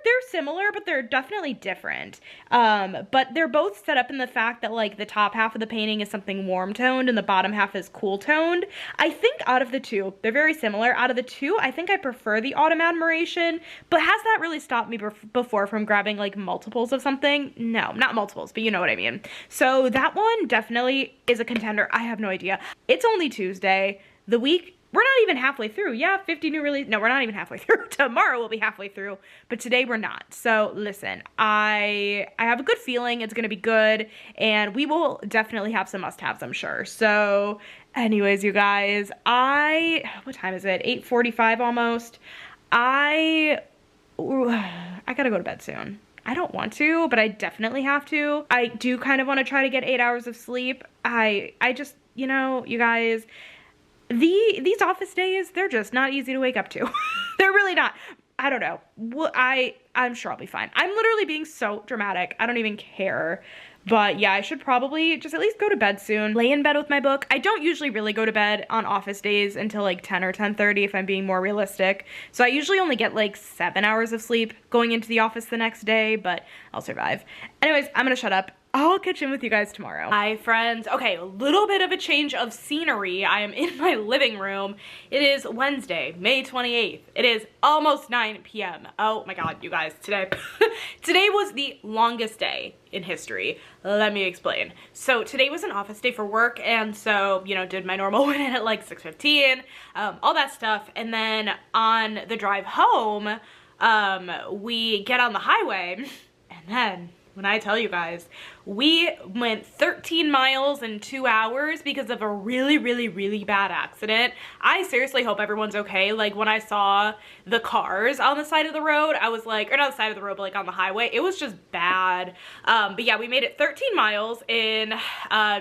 they're similar, but they're definitely different. But they're both set up in the fact that like the top half of the painting is something warm toned and the bottom half is cool toned. I think out of the two, they're very similar. Out of the two, I think I prefer the Autumn Admiration, but has that really stopped me before from grabbing like multiples of something? No, not multiples, but you know what I mean. So that one definitely is a contender. I have no idea. It's only Tuesday. The week, we're not even halfway through. Yeah, 50 new release. No, we're not even halfway through. Tomorrow we'll be halfway through, but today we're not. So listen, I have a good feeling it's gonna be good, and we will definitely have some must-haves, I'm sure. So anyways, you guys, what time is it? 8:45 almost. I gotta go to bed soon. I don't want to, but I definitely have to. I do kind of want to try to get 8 hours of sleep. I just, you know, you guys, these office days, they're just not easy to wake up to. They're really not. I don't know. Well, I'm sure I'll be fine. I'm literally being so dramatic. I don't even care. But yeah, I should probably just at least go to bed soon. Lay in bed with my book. I don't usually really go to bed on office days until like 10 or 10:30 if I'm being more realistic. So I usually only get like 7 hours of sleep going into the office the next day, but I'll survive. Anyways, I'm gonna shut up. I'll catch in with you guys tomorrow. Hi friends. Okay, a little bit of a change of scenery. I am in my living room. It is Wednesday, May 28th. It is almost 9 p.m. Oh my god, you guys, today was the longest day in history. Let me explain. So today was an office day for work, and so, you know, did my normal one at like 6:15, all that stuff. And then on the drive home, we get on the highway, and then when I tell you guys, we went 13 miles in 2 hours because of a really, really, really bad accident. I seriously hope everyone's okay. Like when I saw the cars on the side of the road, I was like, or not the side of the road, but like on the highway, it was just bad. But yeah, we made it 13 miles in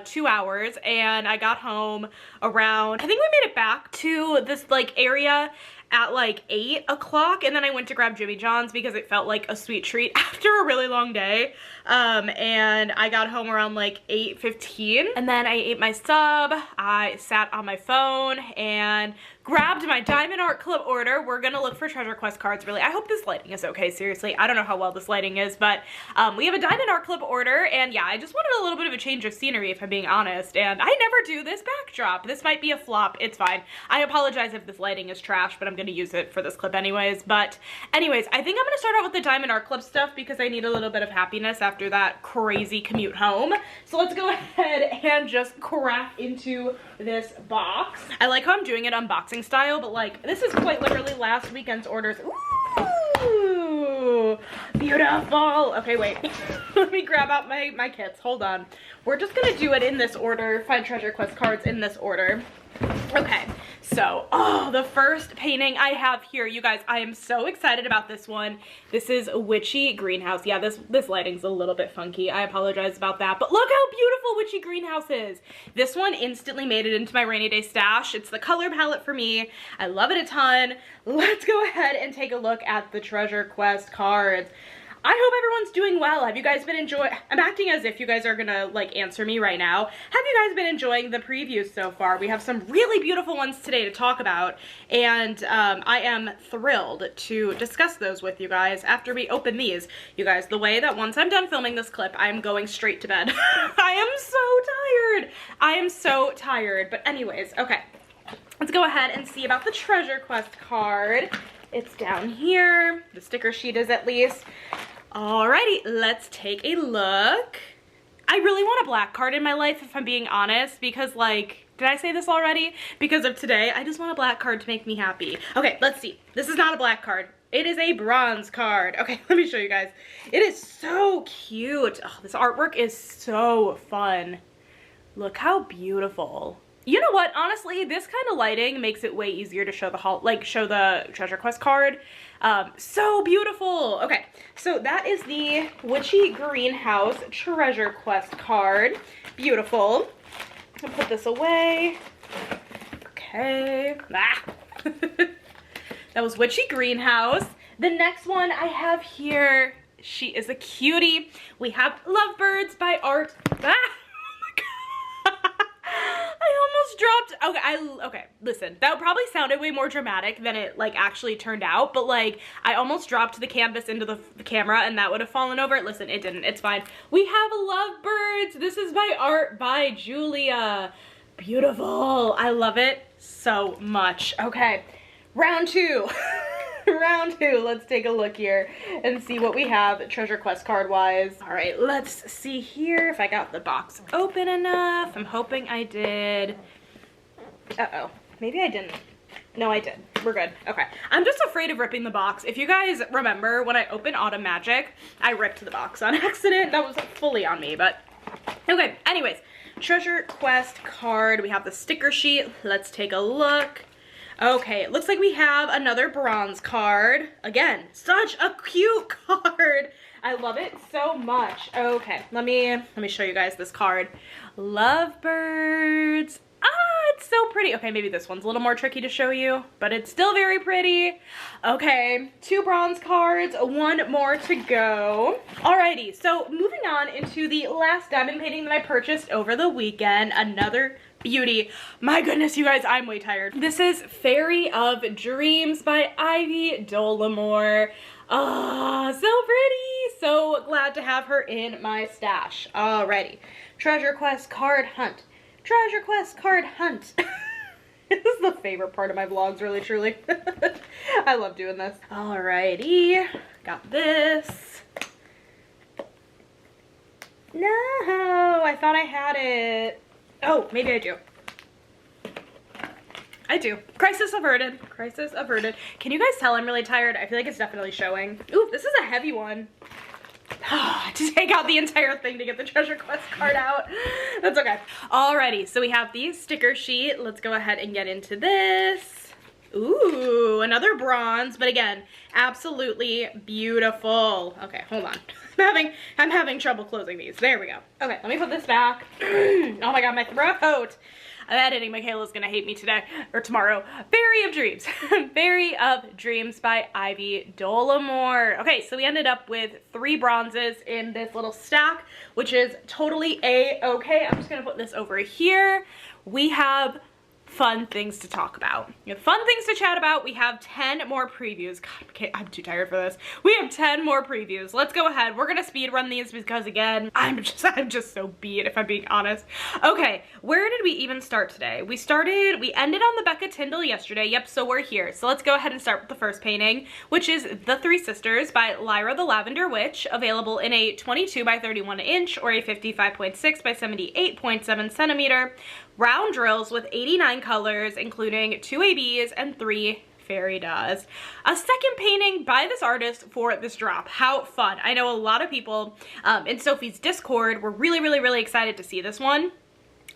2 hours, and I got home around, I think we made it back to this like area at like 8 o'clock, and then I went to grab Jimmy John's because it felt like a sweet treat after a really long day. And I got home around like 8:15, and then I ate my sub. I sat on my phone and grabbed my Diamond Art Club order. We're gonna look for Treasure Quest cards, really. I hope this lighting is okay, seriously. I don't know how well this lighting is, but we have a Diamond Art Club order, and yeah, I just wanted a little bit of a change of scenery, if I'm being honest, and I never do this backdrop. This might be a flop, it's fine. I apologize if this lighting is trash, but I'm gonna use it for this clip anyways. But anyways, I think I'm gonna start out with the Diamond Art Club stuff because I need a little bit of happiness after that crazy commute home. So let's go ahead and just crack into this box. I like how I'm doing it unboxing style, but like this is quite literally last weekend's orders. Ooh, beautiful. Okay, wait. Let me grab out my kits. Hold on. We're just gonna do it in this order. Find Treasure Quest cards in this order. Okay, So, oh, the first painting I have here, you guys, I am so excited about this one. This is Witchy Greenhouse. Yeah, this lighting's a little bit funky. I apologize about that, but look how beautiful Witchy Greenhouse is. This one instantly made it into my rainy day stash. It's the color palette for me. I love it a ton. Let's go ahead and take a look at the Treasure Quest cards. I hope everyone's doing well. Have you guys been enjoying? I'm acting as if you guys are gonna like answer me right now. Have you guys been enjoying the previews so far? We have some really beautiful ones today to talk about, and I am thrilled to discuss those with you guys after we open these. You guys, the way that once I'm done filming this clip, I'm going straight to bed. I am so tired. I am so tired. But anyways, okay. Let's go ahead and see about the Treasure Quest card. It's down here. The sticker sheet is at least. Alrighty, let's take a look. I really want a black card in my life, if I'm being honest, because like, did I say this already? Because of today, I just want a black card to make me happy. Okay, let's see. This is not a black card. It is a bronze card. Okay, let me show you guys. It is so cute. Oh, this artwork is so fun. Look how beautiful. You know what? Honestly, this kind of lighting makes it way easier to show the Treasure Quest card. So beautiful. Okay, so that is the Witchy Greenhouse Treasure Quest card. Beautiful. I'll put this away. Okay. Ah. That was Witchy Greenhouse. The next one I have here, she is a cutie. We have Lovebirds by Art. Ah. Okay, listen, that probably sounded way more dramatic than it like actually turned out, but like I almost dropped the canvas into the camera and that would have fallen over. Listen, it didn't, it's fine. We have Lovebirds. This is by Art by Julia. Beautiful. I love it so much. Okay, round two. Round two. Let's take a look here and see what we have Treasure Quest card wise. All right, let's see here if I got the box open enough. I'm hoping I did. Uh-oh, maybe I didn't. No, I did. We're good. Okay. I'm just afraid of ripping the box. If you guys remember, when I opened Autumn Magic, I ripped the box on accident. That was fully on me, but okay. Anyways, Treasure Quest card. We have the sticker sheet. Let's take a look. Okay, it looks like we have another bronze card. Again, such a cute card. I love it so much. Okay, let me show you guys this card. Lovebirds. Ah, it's so pretty. Okay, maybe this one's a little more tricky to show you, but it's still very pretty. Okay, 2 bronze cards, 1 more to go. Alrighty, so moving on into the last diamond painting that I purchased over the weekend. Another beauty. My goodness, you guys, I'm way tired. This is Fairy of Dreams by Ivy Dollamore. Ah, so pretty. So glad to have her in my stash. Alrighty, Treasure Quest card hunt. Treasure Quest card hunt. This is the favorite part of my vlogs, really, truly. I love doing this. Alrighty, got this. No, I thought I had it. Oh, maybe I do. I do. Crisis averted. Crisis averted. Can you guys tell I'm really tired? I feel like it's definitely showing. Ooh, this is a heavy one. To take out the entire thing to get the Treasure Quest card out. That's okay. Alrighty, so we have the sticker sheet. Let's go ahead and get into this. Ooh, another bronze, but again, absolutely beautiful. Okay, hold on. I'm having trouble closing these. There we go. Okay, let me put this back. Oh my god, my throat. I'm editing. Michaela's gonna hate me today or tomorrow. Fairy of Dreams. Fairy of Dreams by Ivy Dollamore. Okay, so we ended up with 3 bronzes in this little stack, which is totally a-okay. I'm just gonna put this over here. We have fun things to talk about. We have fun things to chat about. We have 10 more previews. God, okay, I'm too tired for this. We have 10 more previews. Let's go ahead. We're gonna speed run these because again, I'm just so beat if I'm being honest. Okay, where did we even start today? We ended on the Becca Tyndall yesterday. Yep, so we're here. So let's go ahead and start with the first painting, which is The Three Sisters by Lyra the Lavender Witch, available in a 22 by 31 inch or a 55.6 by 78.7 centimeter. Round drills with 89 colors, including 2 ABs and 3 fairy does. A second painting by this artist for this drop. How fun. I know a lot of people in Sophie's Discord were really excited to see this one.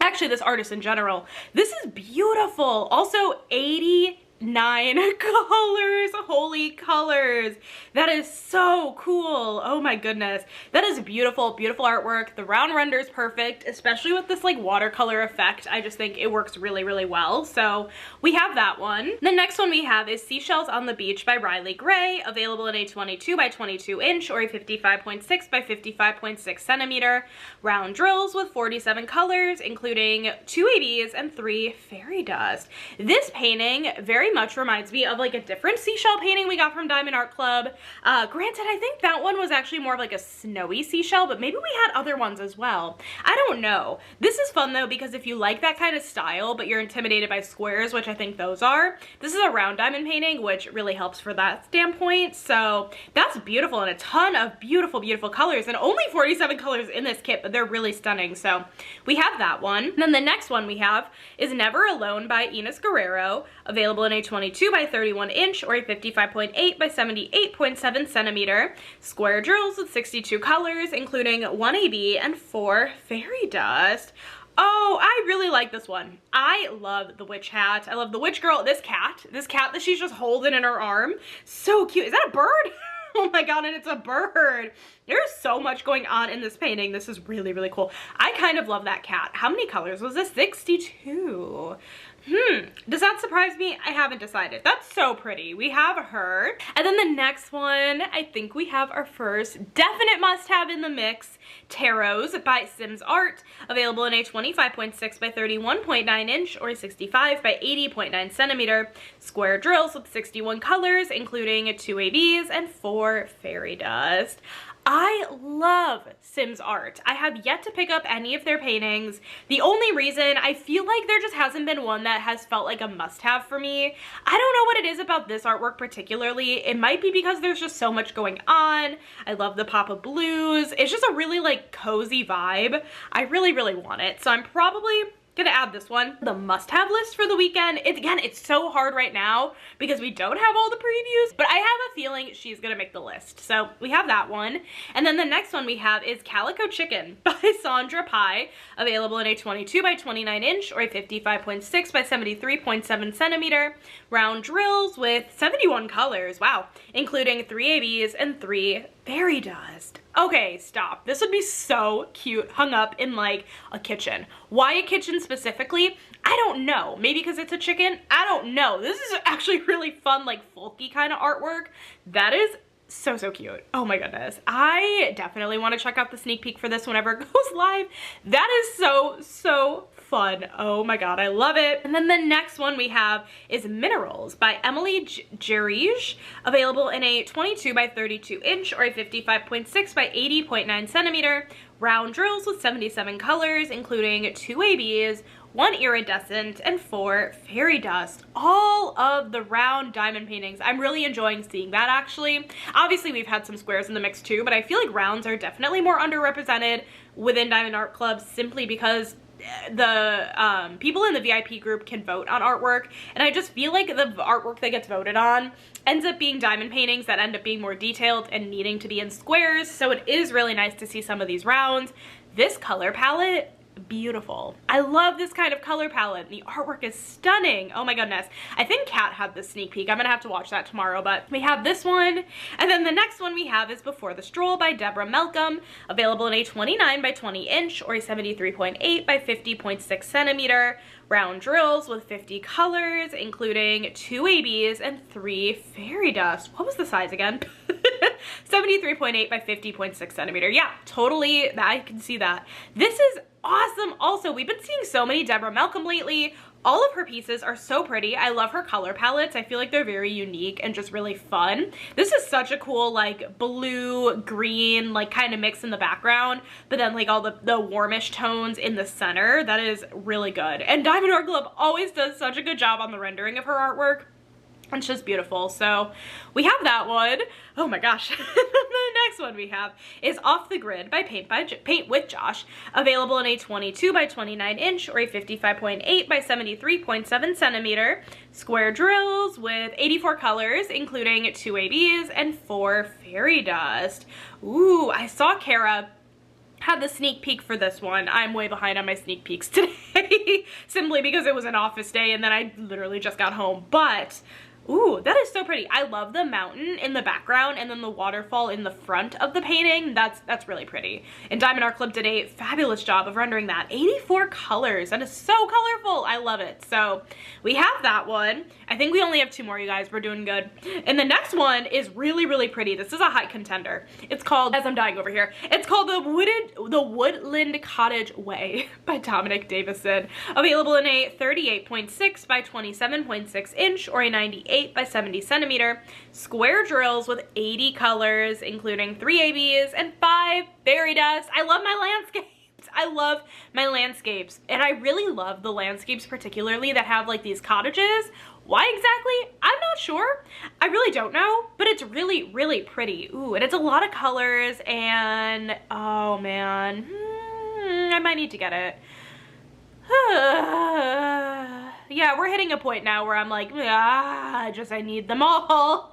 actually this artist in general. This is beautiful. Also 89 colors, holy colors. That is so cool. Oh my goodness. That is beautiful, beautiful artwork. The round render is perfect, especially with this like watercolor effect. I just think it works really, really well. So we have that one. The next one we have is Seashells on the Beach by Riley Gray, available in a 22 by 22 inch or a 55.6 by 55.6 centimeter. Round drills with 47 colors, including 2 ABs and 3 fairy dust. This painting very much reminds me of like a different seashell painting we got from Diamond Art Club. Granted, I think that one was actually more of like a snowy seashell, but maybe we had other ones as well. I don't know. This is fun though, because if you like that kind of style, but you're intimidated by squares, which I think those are, this is a round diamond painting, which really helps for that standpoint. So that's beautiful, and a ton of beautiful, beautiful colors, and only 47 colors in this kit, but they're really stunning. So we have that one. And then the next one we have is Never Alone by Ines Guerrero, available in a 22 by 31 inch or a 55.8 by 78.7 centimeter. Square drills with 62 colors, including 1 AB and 4 fairy dust. Oh, I really like this one. I love the witch hat. I love the witch girl. This cat that she's just holding in her arm. So cute. Is that a bird? Oh my god, and it's a bird. There's so much going on in this painting. This is really, really cool. I kind of love that cat. How many colors was this? 62. Does that surprise me? I haven't decided. That's so pretty. We have her. And then the next one, I think we have our first definite must-have in the mix, Tarots by Sims Art, available in a 25.6 by 31.9 inch or 65 by 80.9 centimeter. Square drills with 61 colors, including 2 ABs and 4 fairy dust. I love Sims Art. I have yet to pick up any of their paintings. The only reason, I feel like there just hasn't been one that has felt like a must-have for me. I don't know what it is about this artwork particularly. It might be because there's just so much going on. I love the pop of blues. It's just a really like cozy vibe. I really, really want it. So I'm probably gonna add this one. The must-have list for the weekend. It's so hard right now because we don't have all the previews, but I have a feeling she's gonna make the list. So we have that one. And then the next one we have is Calico Chicken by Sandra Pye, available in a 22 by 29 inch or a 55.6 by 73.7 centimeter. Round drills with 71 colors, wow, including 3 ABs and 3 fairy dust. Okay, stop. This would be so cute hung up in like a kitchen. Why a kitchen specifically? I don't know. Maybe because it's a chicken? I don't know. This is actually really fun, like folky kind of artwork. That is so, so cute. Oh my goodness. I definitely want to check out the sneak peek for this whenever it goes live. That is so, so fun. Oh my god, I love it. And then the next one we have is Minerals by Emily Jerige, available in a 22 by 32 inch or a 55.6 by 80.9 centimeter. Round drills with 77 colors, including 2 ABs, 1 iridescent, and 4 fairy dust. All of the round diamond paintings. I'm really enjoying seeing that actually. Obviously we've had some squares in the mix too, but I feel like rounds are definitely more underrepresented within Diamond Art Club simply because the people in the VIP group can vote on artwork, and I just feel like the artwork that gets voted on ends up being diamond paintings that end up being more detailed and needing to be in squares. So it is really nice to see some of these rounds. This color palette, beautiful. I love this kind of color palette. The artwork is stunning. Oh my goodness. I think Kat had the sneak peek. I'm gonna have to watch that tomorrow, but we have this one. And then the next one we have is Before the Stroll by Deborah Malcolm, available in a 29 by 20 inch or a 73.8 by 50.6 centimeter. Round drills with 50 colors, including 2 ABs and 3 fairy dust. What was the size again? 73.8 by 50.6 centimeter. Yeah, totally. I can see that. This is awesome. Also, we've been seeing so many Deborah Malcolm lately. All of her pieces are so pretty. I love her color palettes. I feel like they're very unique and just really fun. This is such a cool like blue, green, like kind of mix in the background, but then like all the warmish tones in the center. That is really good. And Diamond Art Club always does such a good job on the rendering of her artwork. It's just beautiful. So we have that one. Oh my gosh. The next one we have is Off the Grid by Paint with Josh, available in a 22 by 29 inch or a 55.8 by 73.7 centimeter. Square drills with 84 colors, including 2 ABs and 4 fairy dust. Ooh, I saw Kara had the sneak peek for this one. I'm way behind on my sneak peeks today simply because it was an office day and then I literally just got home. But ooh, that is so pretty. I love the mountain in the background and then the waterfall in the front of the painting. That's really pretty. And Diamond Art Club did a fabulous job of rendering that. 84 colors. That is so colorful. I love it. So we have that one. I think we only have 2 more, you guys. We're doing good. And the next one is really, really pretty. This is a high contender. It's called, as I'm dying over here, it's called the Woodland Cottage Way by Dominic Davison. Available in a 38.6 by 27.6 inch or a 98 by 70 centimeter square drills with 80 colors, including 3 ABs and 5 fairy dust. I love my landscapes. I love my landscapes. And I really love the landscapes, particularly that have like these cottages. Why exactly? I'm not sure. I really don't know, but it's really, really pretty. Ooh, and it's a lot of colors and oh man, I might need to get it. Yeah, we're hitting a point now where I'm like, I need them all.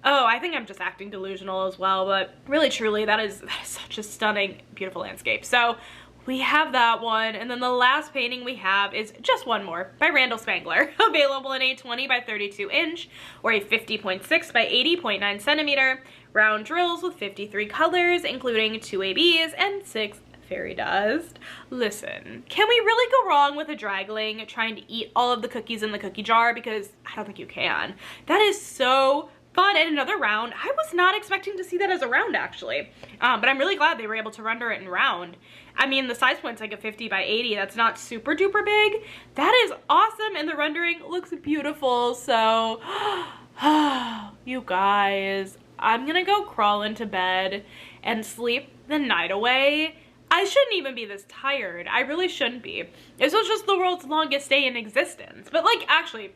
Oh, I think I'm just acting delusional as well, but really truly that is such a stunning, beautiful landscape. So we have that one, and then the last painting we have is just one more by Randall Spangler, available in a 20 by 32 inch or a 50.6 by 80.9 centimeter round drills with 53 colors, including 2 ABs and 6 fairy dust. Listen, can we really go wrong with a dragling trying to eat all of the cookies in the cookie jar? Because I don't think you can. That is so fun. And another round. I was not expecting to see that as a round, actually. But I'm really glad they were able to render it in round. I mean, the size point's like a 50 by 80. That's not super duper big. That is awesome. And the rendering looks beautiful. So, you guys, I'm gonna go crawl into bed and sleep the night away. I shouldn't even be this tired. I really shouldn't be. This was just the world's longest day in existence. But like, actually,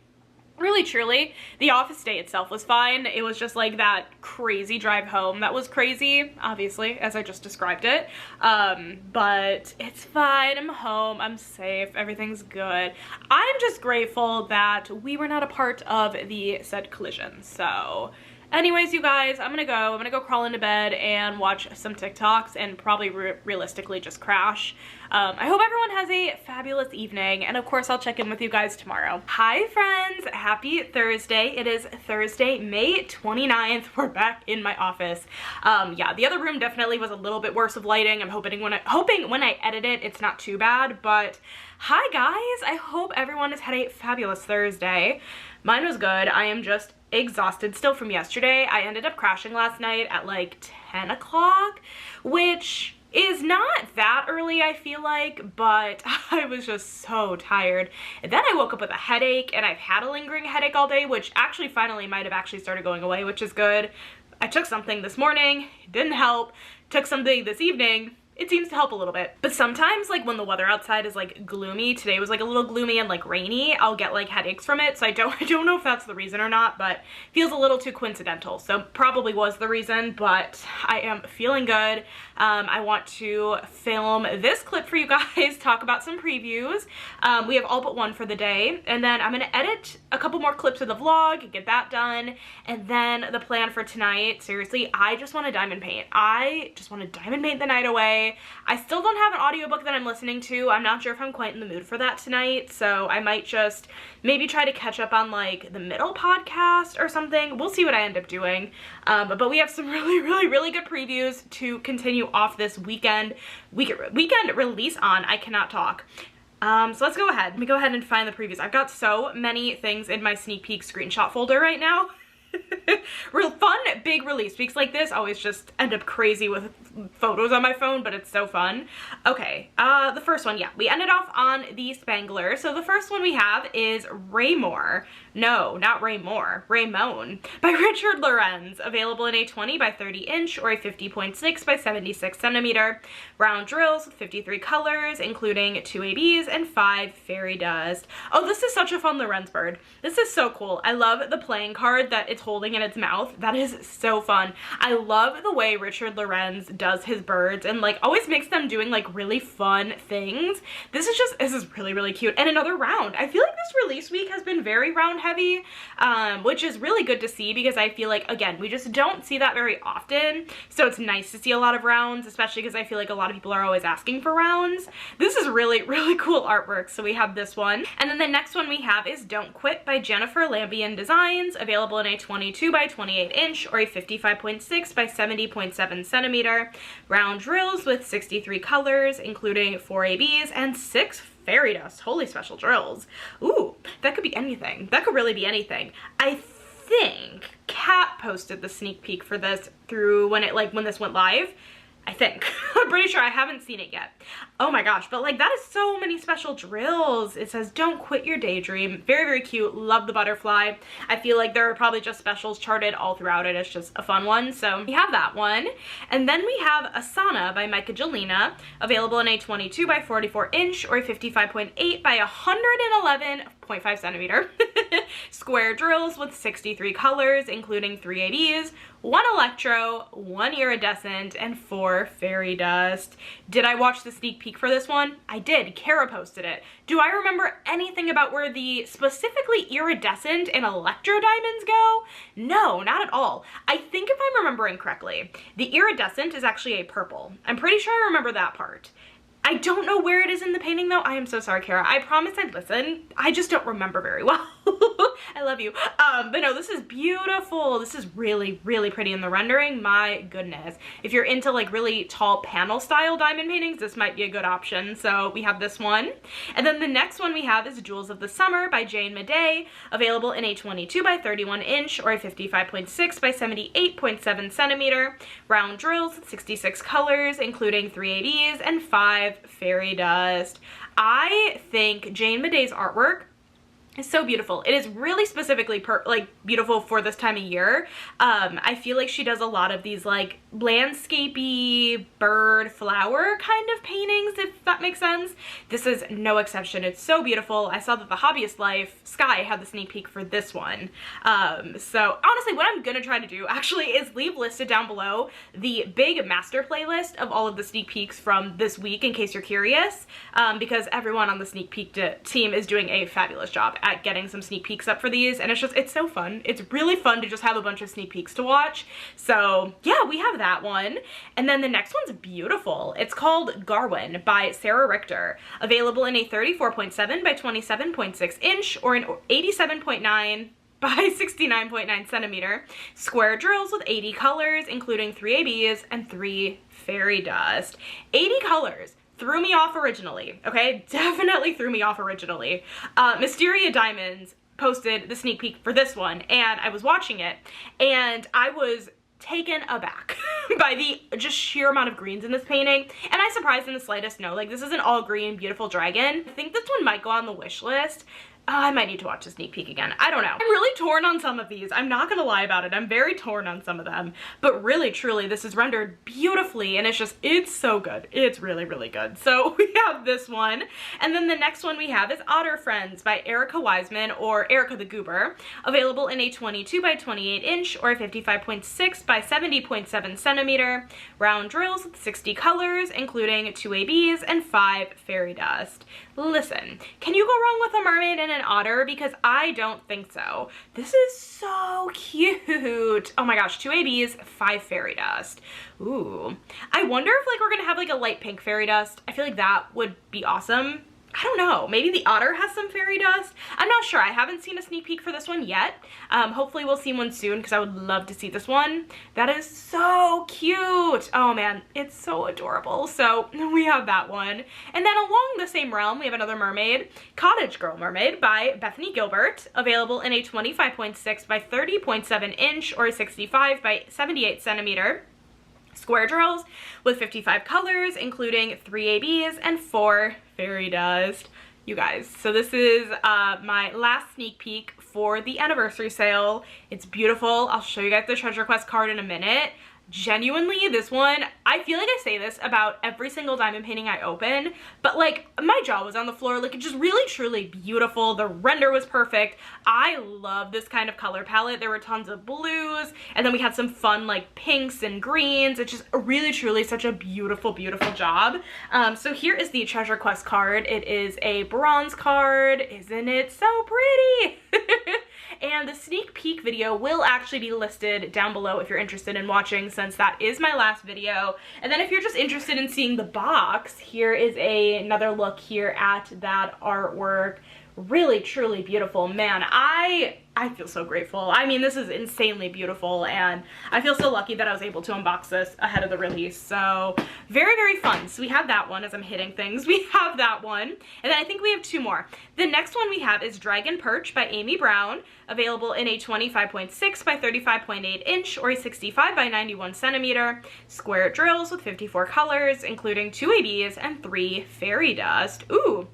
really truly, the office day itself was fine. It was just like that crazy drive home that was crazy, obviously, as I just described it. But it's fine. I'm home. I'm safe. Everything's good. I'm just grateful that we were not a part of the said collision. So anyways, you guys, I'm gonna go crawl into bed and watch some TikToks and probably realistically just crash. I hope everyone has a fabulous evening, and of course I'll check in with you guys tomorrow. Hi friends, happy Thursday. It is Thursday, May 29th. We're back in my office. Yeah, the other room definitely was a little bit worse of lighting. I'm hoping when I edit it, it's not too bad, but hi guys, I hope everyone has had a fabulous Thursday. Mine was good. I am just exhausted still from yesterday. I ended up crashing last night at like 10 o'clock, which is not that early, I feel like, but I was just so tired. And then I woke up with a headache, and I've had a lingering headache all day, which actually finally might have actually started going away, which is good. I took something this morning, it didn't help. Took something this evening, it seems to help a little bit. But sometimes, like when the weather outside is like gloomy, today was like a little gloomy and like rainy, I'll get like headaches from it. So I don't know if that's the reason or not, but feels a little too coincidental. So probably was the reason, but I am feeling good. I want to film this clip for you guys, talk about some previews. We have all but one for the day, and then I'm gonna edit a couple more clips of the vlog, get that done, and then the plan for tonight, seriously, I just want to diamond paint. I just want to diamond paint the night away. I still don't have an audiobook that I'm listening to. I'm not sure if I'm quite in the mood for that tonight, so I might just maybe try to catch up on like the middle podcast or something. We'll see what I end up doing. But we have some really good previews to continue off this weekend release on. I cannot talk. So let's go ahead. Let me go ahead and find the previews. I've got so many things in my sneak peek screenshot folder right now. Real fun big release weeks like this always just end up crazy with photos on my phone, but it's so fun. Okay, the first one, yeah, we ended off on the Spangler. So the first one we have is Raymore. No, not Raymore, Raymone by Richard Lorenz, available in a 20 by 30 inch or a 50.6 by 76 centimeter round drills with 53 colors, including 2 ABs and 5 fairy dust. Oh, this is such a fun Lorenz bird. This is so cool. I love the playing card that it's holding in its mouth. That is so fun. I love the way Richard Lorenz does his birds and like always makes them doing like really fun things. This is really cute. And another round. I feel like this release week has been very round heavy, which is really good to see because I feel like, again, we just don't see that very often. So it's nice to see a lot of rounds, especially because I feel like a lot of people are always asking for rounds. This is really, really cool artwork. So we have this one. And then the next one we have is Don't Quit by Jennifer Lambian Designs, available in a 22 by 28 inch or a 55.6 by 70.7 centimeter. Round drills with 63 colors, including 4 ABs and 6 fairy dust. Holy special drills. Ooh, that could be anything. That could really be anything. I think Kat posted the sneak peek for this through when this went live. I think. I'm pretty sure. I haven't seen it yet. Oh my gosh, but like that is so many special drills. It says don't quit your daydream. Very, very cute. Love the butterfly. I feel like there are probably just specials charted all throughout it. It's just a fun one. So we have that one. And then we have Asana by Michaela, available in a 22 by 44 inch or a 55.8 by 111.5 centimeter. Square drills with 63 colors, including 3 ABs, 1 electro, 1 iridescent, and 4 fairy dust. Did I watch the sneak peek for this one? I did. Kara posted it. Do I remember anything about where the specifically iridescent and electro diamonds go? No, not at all. I think if I'm remembering correctly, the iridescent is actually a purple. I'm pretty sure I remember that part. I don't know where it is in the painting though. I am so sorry, Kara. I promise I'd listen. I just don't remember very well. I love you. But no, this is beautiful. This is really, really pretty in the rendering. My goodness. If you're into like really tall panel style diamond paintings, this might be a good option. So we have this one. And then the next one we have is Jewels of the Summer by Jane Madej, available in a 22 by 31 inch or a 55.6 by 78.7 centimeter. Round drills with 66 colors, including 3 ABs and 5 fairy dust. I think Jane Madej's artwork is so beautiful. It is really specifically beautiful for this time of year. I feel like she does a lot of these like landscapey bird flower kind of paintings, if that makes sense. This is no exception. It's so beautiful. I saw that the Hobbyist Life Sky had the sneak peek for this one. So honestly, what I'm gonna try to do actually is leave listed down below the big master playlist of all of the sneak peeks from this week in case you're curious, because everyone on the sneak peek team is doing a fabulous job at getting some sneak peeks up for these, and it's so fun. It's really fun to just have a bunch of sneak peeks to watch. So yeah, we have that one. And then the next one's beautiful. It's called Garwin by Sarah Richter, available in a 34.7 by 27.6 inch or an 87.9 by 69.9 centimeter. Square drills with 80 colors, including 3 ABs and 3 fairy dust. 80 colors. Threw me off originally, okay? Definitely threw me off originally. Mysteria Diamonds posted the sneak peek for this one, and I was watching it, and I was taken aback by the just sheer amount of greens in this painting. Am I surprised in the slightest? No, like this is an all green, beautiful dragon. I think this one might go on the wish list. I might need to watch a sneak peek again. I don't know. I'm really torn on some of these. I'm not gonna lie about it. I'm very torn on some of them. But really, truly, this is rendered beautifully, and it's so good. It's really, really good. So we have this one. And then the next one we have is Otter Friends by Erica Wiseman, or Erica the Goober, available in a 22 by 28 inch or a 55.6 by 70.7 centimeter. Round drills with 60 colors, including 2 ABs and 5 fairy dust. Listen, can you go wrong with a mermaid and an otter? Because I don't think so. This is so cute. Oh my gosh, 2 ABs, 5 fairy dust. Ooh. I wonder if like we're gonna have like a light pink fairy dust. I feel like that would be awesome. I don't know, maybe the otter has some fairy dust. I'm not sure. I haven't seen a sneak peek for this one yet. Hopefully we'll see one soon because I would love to see this one. That is so cute. Oh man, it's so adorable. So we have that one. And then along the same realm, we have another mermaid, Cottage Girl Mermaid by Bethany Gilbert, available in a 25.6 by 30.7 inch or a 65 by 78 centimeter. Square drills with 55 colors, including 3 ABs and 4 fairy dust. You guys, so this is my last sneak peek for the anniversary sale. It's beautiful. I'll show you guys the treasure quest card in a minute. Genuinely, this one, I feel like I say this about every single diamond painting I open, but like my jaw was on the floor. Like, it's just really truly beautiful. The render was perfect. I love this kind of color palette. There were tons of blues, and then we had some fun like pinks and greens. It's just really truly such a beautiful, beautiful job. So here is the treasure quest card. It is a bronze card. Isn't it so pretty? and the sneak peek video will actually be listed down below if you're interested in watching, since that is my last video. And then if you're just interested in seeing the box, here is another look here at that artwork. Really, truly beautiful. Man, I feel so grateful. I mean, this is insanely beautiful, and I feel so lucky that I was able to unbox this ahead of the release. So very, very fun. So we have that one. As I'm hitting things, we have that one, and then I think we have two more. The next one we have is Dragon Perch by Amy Brown, available in a 25.6 by 35.8 inch or a 65 by 91 centimeter square drills with 54 colors, including 2 ABs and 3 fairy dust. Ooh.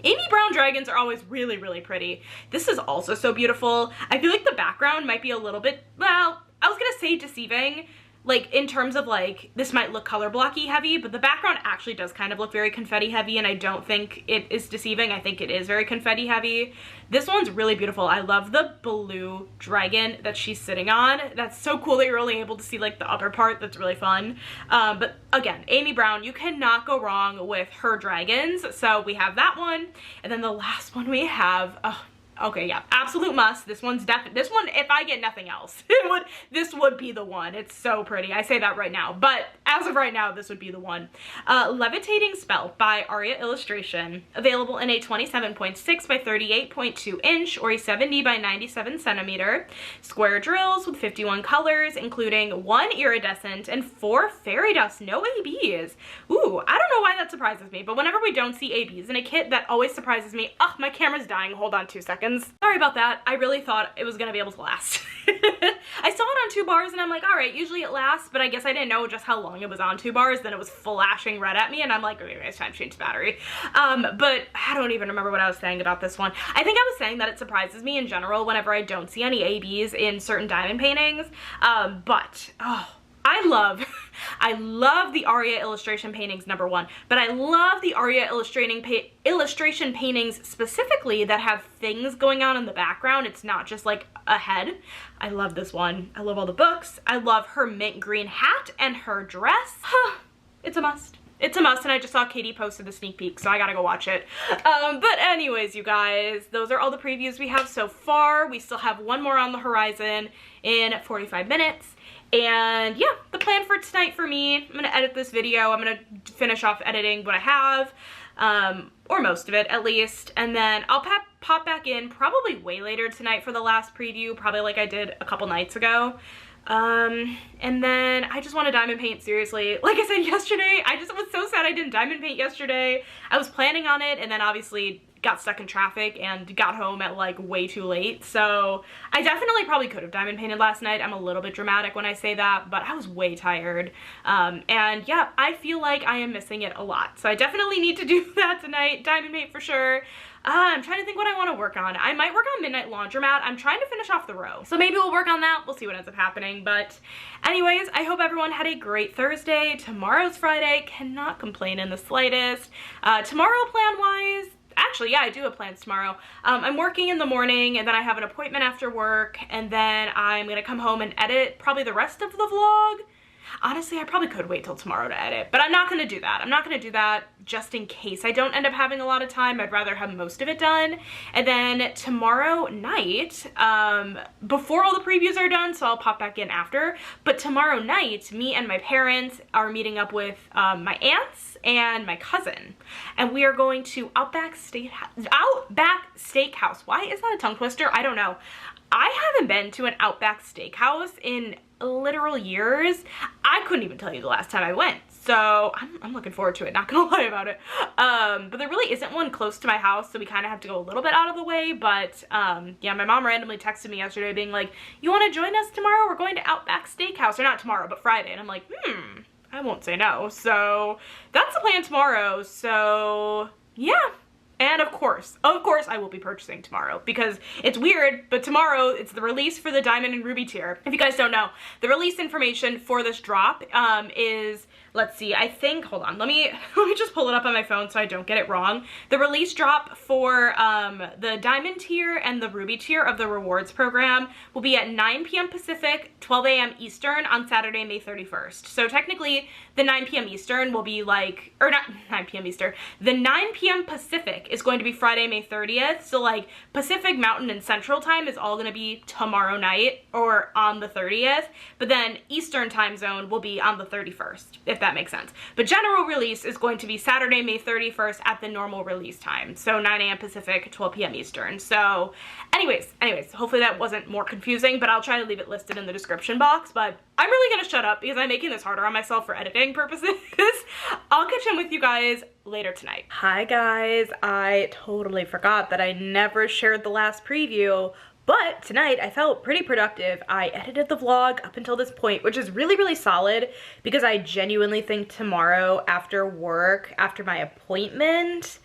Amy Brown dragons are always really, really pretty. This is also so beautiful. I feel like the background might be a little bit, well, I was gonna say deceiving, like in terms of like, this might look color blocky heavy, but the background actually does kind of look very confetti heavy, and I don't think it is deceiving. I think it is very confetti heavy. This one's really beautiful. I love the blue dragon that she's sitting on. That's so cool that you're only able to see like the upper part. That's really fun. But again, Amy Brown, you cannot go wrong with her dragons. So we have that one. And then the last one we have, okay, yeah, absolute must. This one's definitely, this one, if I get nothing else, this would be the one. It's so pretty. I say that right now, but as of right now, this would be the one. Levitating Spell by Aria Illustration, available in a 27.6 by 38.2 inch or a 70 by 97 centimeter square drills with 51 colors, including 1 iridescent and 4 fairy dust. No ABs. Ooh, I don't know why that surprises me, but whenever we don't see ABs in a kit, that always surprises me. Oh, my camera's dying. Hold on 2 seconds. Sorry about that. I really thought it was gonna be able to last. I saw it on 2 bars and I'm like, all right, usually it lasts, but I guess I didn't know just how long it was on 2 bars. Then it was flashing red at me and I'm like, okay, it's time to change the battery. But I don't even remember what I was saying about this one. I think I was saying that it surprises me in general whenever I don't see any ABs in certain diamond paintings. But, oh, I love the Aria illustration paintings, number one, but I love the Aria illustration paintings specifically that have things going on in the background. It's not just like a head. I love this one. I love all the books. I love her mint green hat and her dress. It's a must. It's a must, and I just saw Katie posted the sneak peek, so I gotta go watch it. But anyways, you guys, those are all the previews we have so far. We still have one more on the horizon in 45 minutes. And yeah, the plan for tonight for me, I'm gonna edit this video. I'm gonna finish off editing what I have, or most of it at least, and then I'll pop back in probably way later tonight for the last preview, probably like I did a couple nights ago. And then I just want to diamond paint, seriously. Like I said yesterday, I just was so sad I didn't diamond paint yesterday. I was planning on it and then obviously got stuck in traffic and got home at like way too late. So I definitely probably could have diamond painted last night. I'm a little bit dramatic when I say that, but I was way tired. And yeah, I feel like I am missing it a lot. So I definitely need to do that tonight. Diamond paint for sure. I'm trying to think what I want to work on. I might work on Midnight Laundromat. I'm trying to finish off the row. So maybe we'll work on that. We'll see what ends up happening. But anyways, I hope everyone had a great Thursday. Tomorrow's Friday. Cannot complain in the slightest. Tomorrow plan-wise, actually, yeah, I do have plans tomorrow. I'm working in the morning and then I have an appointment after work and then I'm gonna come home and edit probably the rest of the vlog. Honestly, I probably could wait till tomorrow to edit, but I'm not gonna do that. I'm not gonna do that just in case I don't end up having a lot of time. I'd rather have most of it done. And then tomorrow night, before all the previews are done, so I'll pop back in after, but tomorrow night, me and my parents are meeting up with my aunts and my cousin, and we are going to Outback Steakhouse. Why is that a tongue twister? I don't know. I haven't been to an Outback Steakhouse in literal years. I couldn't even tell you the last time I went, so I'm looking forward to it, not gonna lie about it. But there really isn't one close to my house, so we kind of have to go a little bit out of the way. But yeah, my mom randomly texted me yesterday being like, you want to join us tomorrow? We're going to Outback Steakhouse. Or not tomorrow, but Friday. And I'm like, I won't say no. So that's the plan tomorrow. So yeah. And of course, I will be purchasing tomorrow because it's weird, but tomorrow it's the release for the Diamond and Ruby tier. If you guys don't know, the release information for this drop is, let's see, I think, hold on, let me just pull it up on my phone so I don't get it wrong. The release drop for the Diamond tier and the Ruby tier of the rewards program will be at 9 p.m. Pacific, 12 a.m. Eastern on Saturday, May 31st. So technically, the 9 p.m. Eastern will be like, or not 9 p.m. Eastern, the 9 p.m. Pacific Pacific is going to be Friday, May 30th. So like Pacific, Mountain, and Central time is all gonna be tomorrow night or on the 30th. But then Eastern time zone will be on the 31st, if that makes sense. But general release is going to be Saturday, May 31st at the normal release time. So 9 a.m. Pacific, 12 p.m. Eastern. So anyways, hopefully that wasn't more confusing, but I'll try to leave it listed in the description box. But I'm really gonna shut up because I'm making this harder on myself for editing purposes. I'll catch in with you guys later tonight. Hi guys, I totally forgot that I never shared the last preview, but tonight I felt pretty productive. I edited the vlog up until this point, which is really, really solid because I genuinely think tomorrow after work, after my appointment,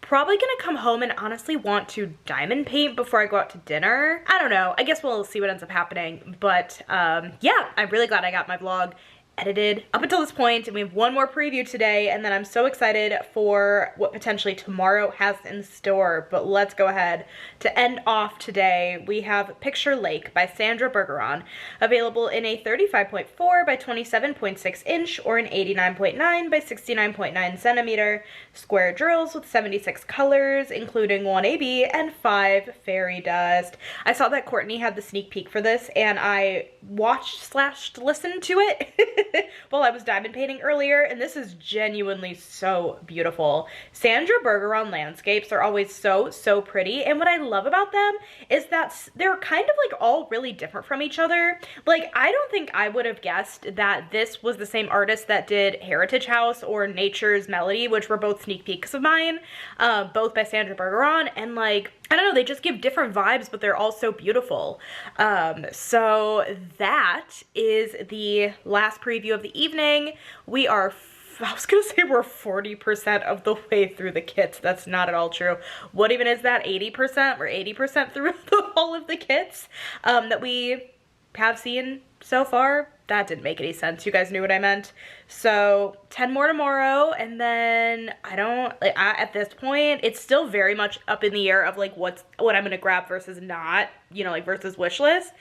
probably gonna come home and honestly want to diamond paint before I go out to dinner. I don't know, I guess we'll see what ends up happening, but yeah, I'm really glad I got my vlog edited up until this point, and we have one more preview today, and then I'm so excited for what potentially tomorrow has in store. But let's go ahead. To end off today, we have Picture Lake by Sandra Bergeron, available in a 35.4 by 27.6 inch or an 89.9 by 69.9 centimeter square drills with 76 colors, including 1 AB and 5 fairy dust. I saw that Courtney had the sneak peek for this, and I watched/listened to it while I was diamond painting earlier, and this is genuinely so beautiful. Sandra Bergeron landscapes are always so pretty, and what I love about them is that they're kind of like all really different from each other. Like, I don't think I would have guessed that this was the same artist that did Heritage House or Nature's Melody, which were both sneak peeks of mine, both by Sandra Bergeron, and like, I don't know, they just give different vibes, but they're all so beautiful. So that is the last preview of the evening. We are, I was gonna say we're 40% of the way through the kits. That's not at all true. What even is that, 80%? We're 80% through all of the kits that we have seen so far. That didn't make any sense. You guys knew what I meant. So 10 more tomorrow, and then at this point, it's still very much up in the air of like what I'm gonna grab versus not, you know, like versus wish list.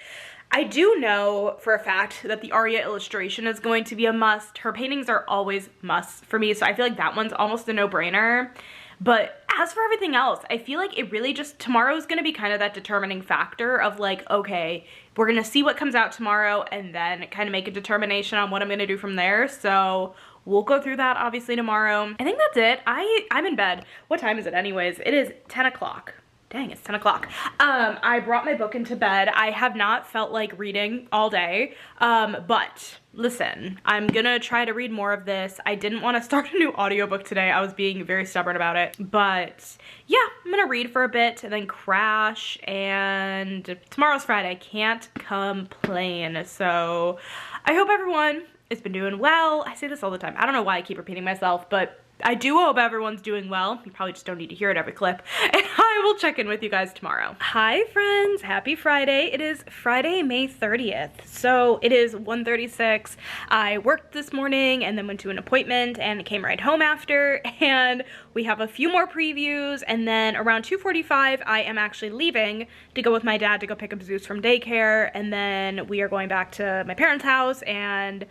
I do know for a fact that the Aria illustration is going to be a must. Her paintings are always musts for me, so I feel like that one's almost a no-brainer. But as for everything else, I feel like it really just, tomorrow's gonna be kind of that determining factor of like, okay, we're gonna see what comes out tomorrow and then kind of make a determination on what I'm gonna do from there. So we'll go through that obviously tomorrow. I think that's it. I'm in bed. What time is it anyways? It is 10 o'clock. Dang, it's 10 o'clock. I brought my book into bed. I have not felt like reading all day, but listen, I'm gonna try to read more of this. I didn't want to start a new audiobook today. I was being very stubborn about it, but yeah, I'm gonna read for a bit and then crash, and tomorrow's Friday. Can't complain. So I hope everyone has been doing well. I say this all the time. I don't know why I keep repeating myself, but I do hope everyone's doing well. You probably just don't need to hear it every clip. And I will check in with you guys tomorrow. Hi friends, happy Friday. It is Friday, May 30th. So it is 1:36. I worked this morning and then went to an appointment and came right home after. And we have a few more previews. And then around 2:45, I am actually leaving to go with my dad to go pick up Zeus from daycare. And then we are going back to my parents' house and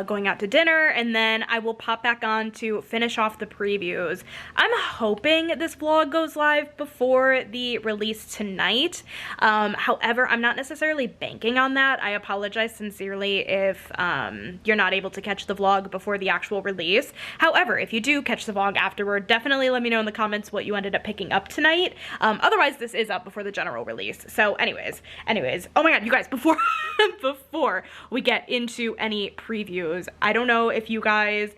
going out to dinner. And then I will pop back on to finish off the previews. I'm hoping this vlog goes live before the release tonight. However, I'm not necessarily banking on that. I apologize sincerely if you're not able to catch the vlog before the actual release. However, if you do catch the vlog afterward, definitely let me know in the comments what you ended up picking up tonight. Otherwise, this is up before the general release. So anyways, oh my god, you guys, before we get into any previews, I don't know if you guys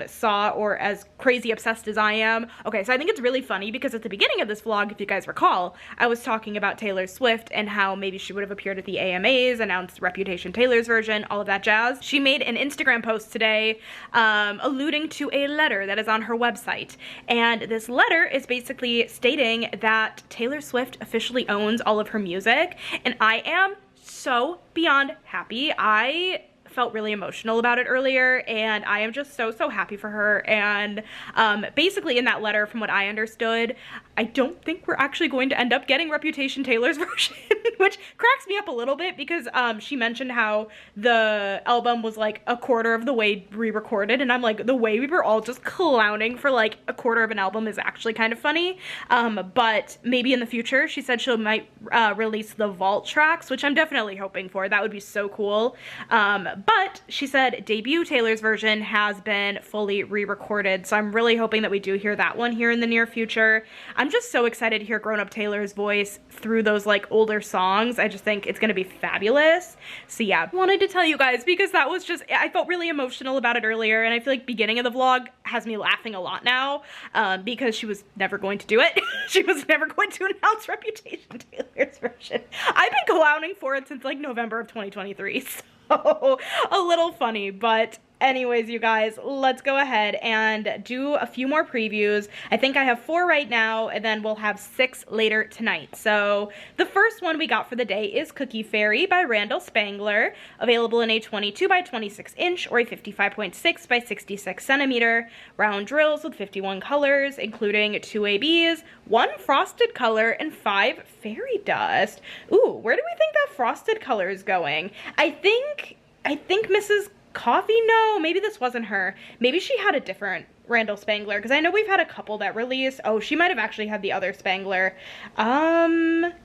saw or as crazy obsessed as I am. Okay, so I think it's really funny because at the beginning of this vlog, if you guys recall, I was talking about Taylor Swift and how maybe she would have appeared at the AMAs, announced Reputation Taylor's version, all of that jazz. She made an Instagram post today alluding to a letter that is on her website. And this letter is basically stating that Taylor Swift officially owns all of her music. And I am so beyond happy. I felt really emotional about it earlier, and I am just so happy for her. And basically in that letter, from what I understood, I don't think we're actually going to end up getting Reputation Taylor's version, which cracks me up a little bit because she mentioned how the album was like a quarter of the way re-recorded, and I'm like, the way we were all just clowning for like a quarter of an album is actually kind of funny. But maybe in the future, she said she might release the vault tracks, which I'm definitely hoping for. That would be so cool. But she said debut Taylor's version has been fully re-recorded, so I'm really hoping that we do hear that one here in the near future. I'm just so excited to hear grown-up Taylor's voice through those like older songs. I just think it's gonna be fabulous. So yeah, wanted to tell you guys because that was just, I felt really emotional about it earlier, and I feel like beginning of the vlog has me laughing a lot now because she was never going to do it. She was never going to announce Reputation Taylor's version. I've been clowning for it since like November of 2023, so a little funny. But anyways, you guys, let's go ahead and do a few more previews. I think I have 4 right now, and then we'll have 6 later tonight. So the first one we got for the day is Cookie Fairy by Randall Spangler, available in a 22 by 26 inch or a 55.6 by 66 centimeter. Round drills with 51 colors, including 2 ABs, 1 frosted color, and 5 fairy dust. Ooh, where do we think that frosted color is going? I think Mrs. Coffee? No, maybe this wasn't her. Maybe she had a different Randall Spangler, because I know we've had a couple that released. Oh, she might have actually had the other Spangler.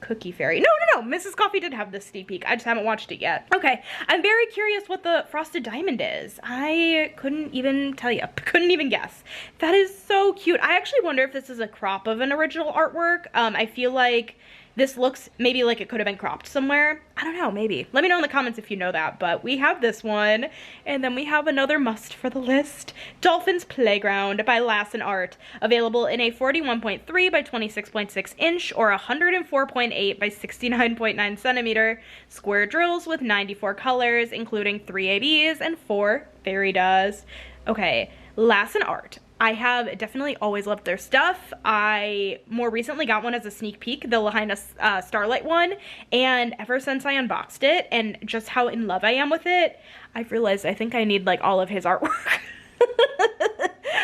Cookie Fairy. No, Mrs. Coffee did have this sneak peek. I just haven't watched it yet. Okay, I'm very curious what the frosted diamond is. I couldn't even tell you. Couldn't even guess. That is so cute. I actually wonder if this is a crop of an original artwork. I feel like this looks maybe like it could have been cropped somewhere. I don't know, maybe. Let me know in the comments if you know that. But we have this one. And then we have another must for the list. Dolphin's Playground by Lassen Art. Available in a 41.3 by 26.6 inch or 104.8 by 69.9 centimeter. Square drills with 94 colors, including 3 ABs and 4 fairy dust. Okay, Lassen Art. I have definitely always loved their stuff. I more recently got one as a sneak peek, the Lahaina Starlight one, and ever since I unboxed it and just how in love I am with it, I've realized I think I need like all of his artwork.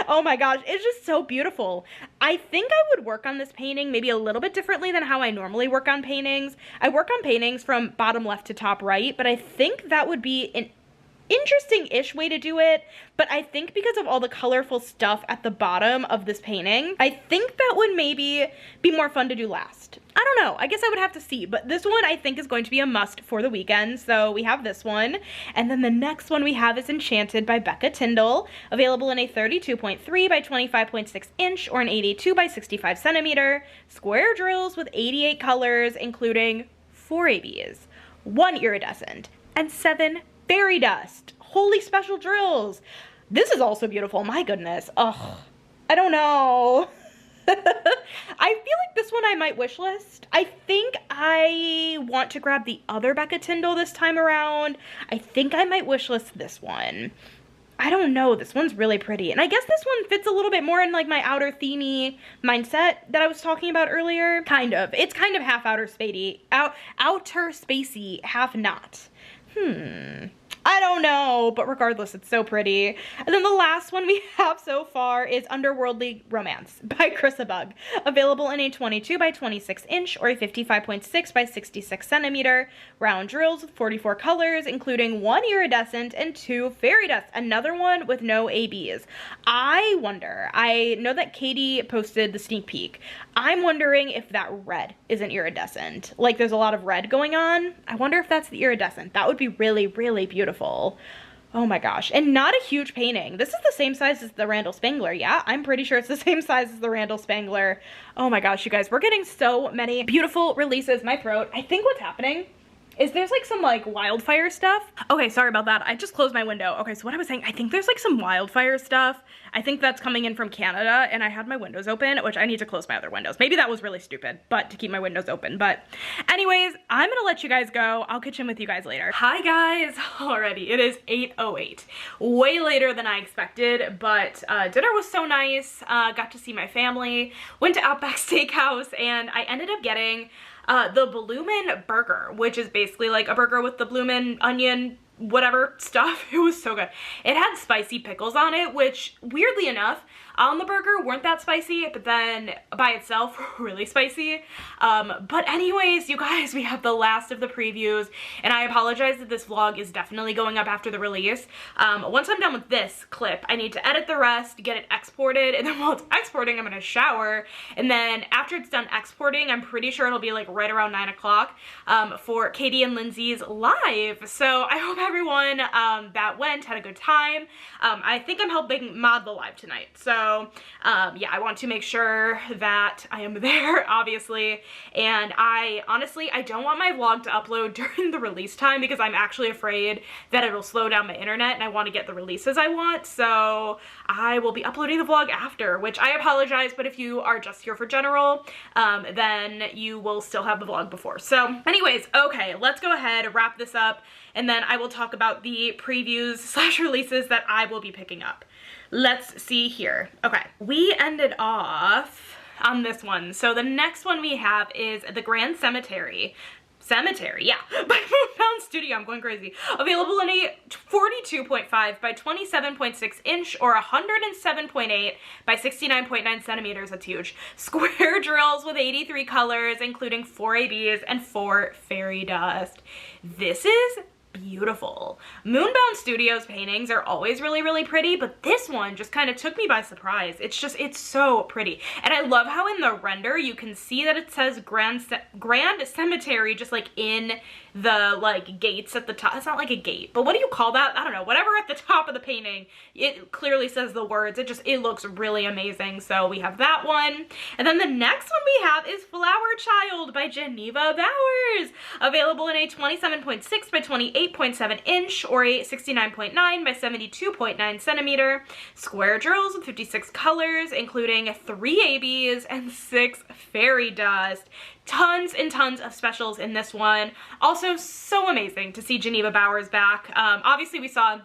Oh my gosh, it's just so beautiful. I think I would work on this painting maybe a little bit differently than how I normally work on paintings. I work on paintings from bottom left to top right, but I think that would be an interesting-ish way to do it, but I think because of all the colorful stuff at the bottom of this painting, I think that would maybe be more fun to do last. I don't know. I guess I would have to see, but this one I think is going to be a must for the weekend, so we have this one. And then the next one we have is Enchanted by Becca Tyndall, available in a 32.3 by 25.6 inch or an 82 by 65 centimeter. Square drills with 88 colors, including 4 ABs, 1 iridescent, and 7 fairy dust. Holy special drills. This is also beautiful. My goodness. Ugh. I don't know. I feel like this one I might wishlist. I think I want to grab the other Becca Tyndall this time around. I think I might wishlist this one. I don't know. This one's really pretty. And I guess this one fits a little bit more in like my outer themey mindset that I was talking about earlier. Kind of. It's kind of half outer spacey, half not. I don't know, but regardless, it's so pretty. And then the last one we have so far is Underworldly Romance by Chrisabug, available in a 22 by 26 inch or a 55.6 by 66 centimeter. Round drills with 44 colors, including 1 iridescent and 2 fairy dust. Another one with no ABs. I wonder, I know that Katie posted the sneak peek. I'm wondering if that red is an iridescent. Like there's a lot of red going on. I wonder if that's the iridescent. That would be really, really beautiful. Oh my gosh. And not a huge painting. This is the same size as the Randall Spangler. Yeah, I'm pretty sure it's the same size as the Randall Spangler. Oh my gosh, you guys, we're getting so many beautiful releases. My throat. I think what's happening is there's like some like wildfire stuff. Okay, sorry about that. I just closed my window. Okay, so what I was saying, I think there's like some wildfire stuff. I think that's coming in from Canada, and I had my windows open, which I need to close my other windows. Maybe that was really stupid, but to keep my windows open. But anyways, I'm gonna let you guys go. I'll catch in with you guys later. Hi guys, already. It is 8:08. Way later than I expected, but dinner was so nice. Got to see my family, went to Outback Steakhouse, and I ended up getting the Bloomin' Burger, which is basically like a burger with the bloomin' onion whatever stuff. It was so good. It had spicy pickles on it, which weirdly enough, on the burger weren't that spicy, but then by itself, really spicy. But anyways, you guys, we have the last of the previews, and I apologize that this vlog is definitely going up after the release. Once I'm done with this clip, I need to edit the rest, get it exported, and then while it's exporting, I'm gonna shower, and then after it's done exporting, I'm pretty sure it'll be like right around 9 o'clock for Katie and Lindsay's live. So I hope everyone that went had a good time. I think I'm helping mod the live tonight, so yeah, I want to make sure that I am there, obviously, and I don't want my vlog to upload during the release time because I'm actually afraid that it'll slow down my internet, and I want to get the releases I want, so I will be uploading the vlog after, which I apologize, but if you are just here for general, then you will still have the vlog before. So anyways, okay, let's go ahead, wrap this up, and then I will talk about the previews / releases that I will be picking up. Let's see here. Okay, we ended off on this one. So the next one we have is The Grand Cemetery, yeah, by Moonbound Studio. I'm going crazy. Available in a 42.5 by 27.6 inch or 107.8 by 69.9 centimeters. That's huge. Square drills with 83 colors, including 4 ABs and 4 fairy dust. This is beautiful. Moonbound Studios paintings are always really, really pretty, but this one just kind of took me by surprise. It's so pretty. And I love how in the render you can see that it says Grand Cemetery just like in the like gates at the top. It's not like a gate, but what do you call that? I don't know. Whatever at the top of the painting, it clearly says the words. It looks really amazing. So we have that one. And then the next one we have is Flower Child by Geneva Bowers. Available in a 27.6 by 28.7 inch or a 69.9 by 72.9 centimeter. Square drills with 56 colors, including 3 ABs and 6 fairy dust. Tons and tons of specials in this one. Also, so amazing to see Geneva Bowers back. Obviously, we saw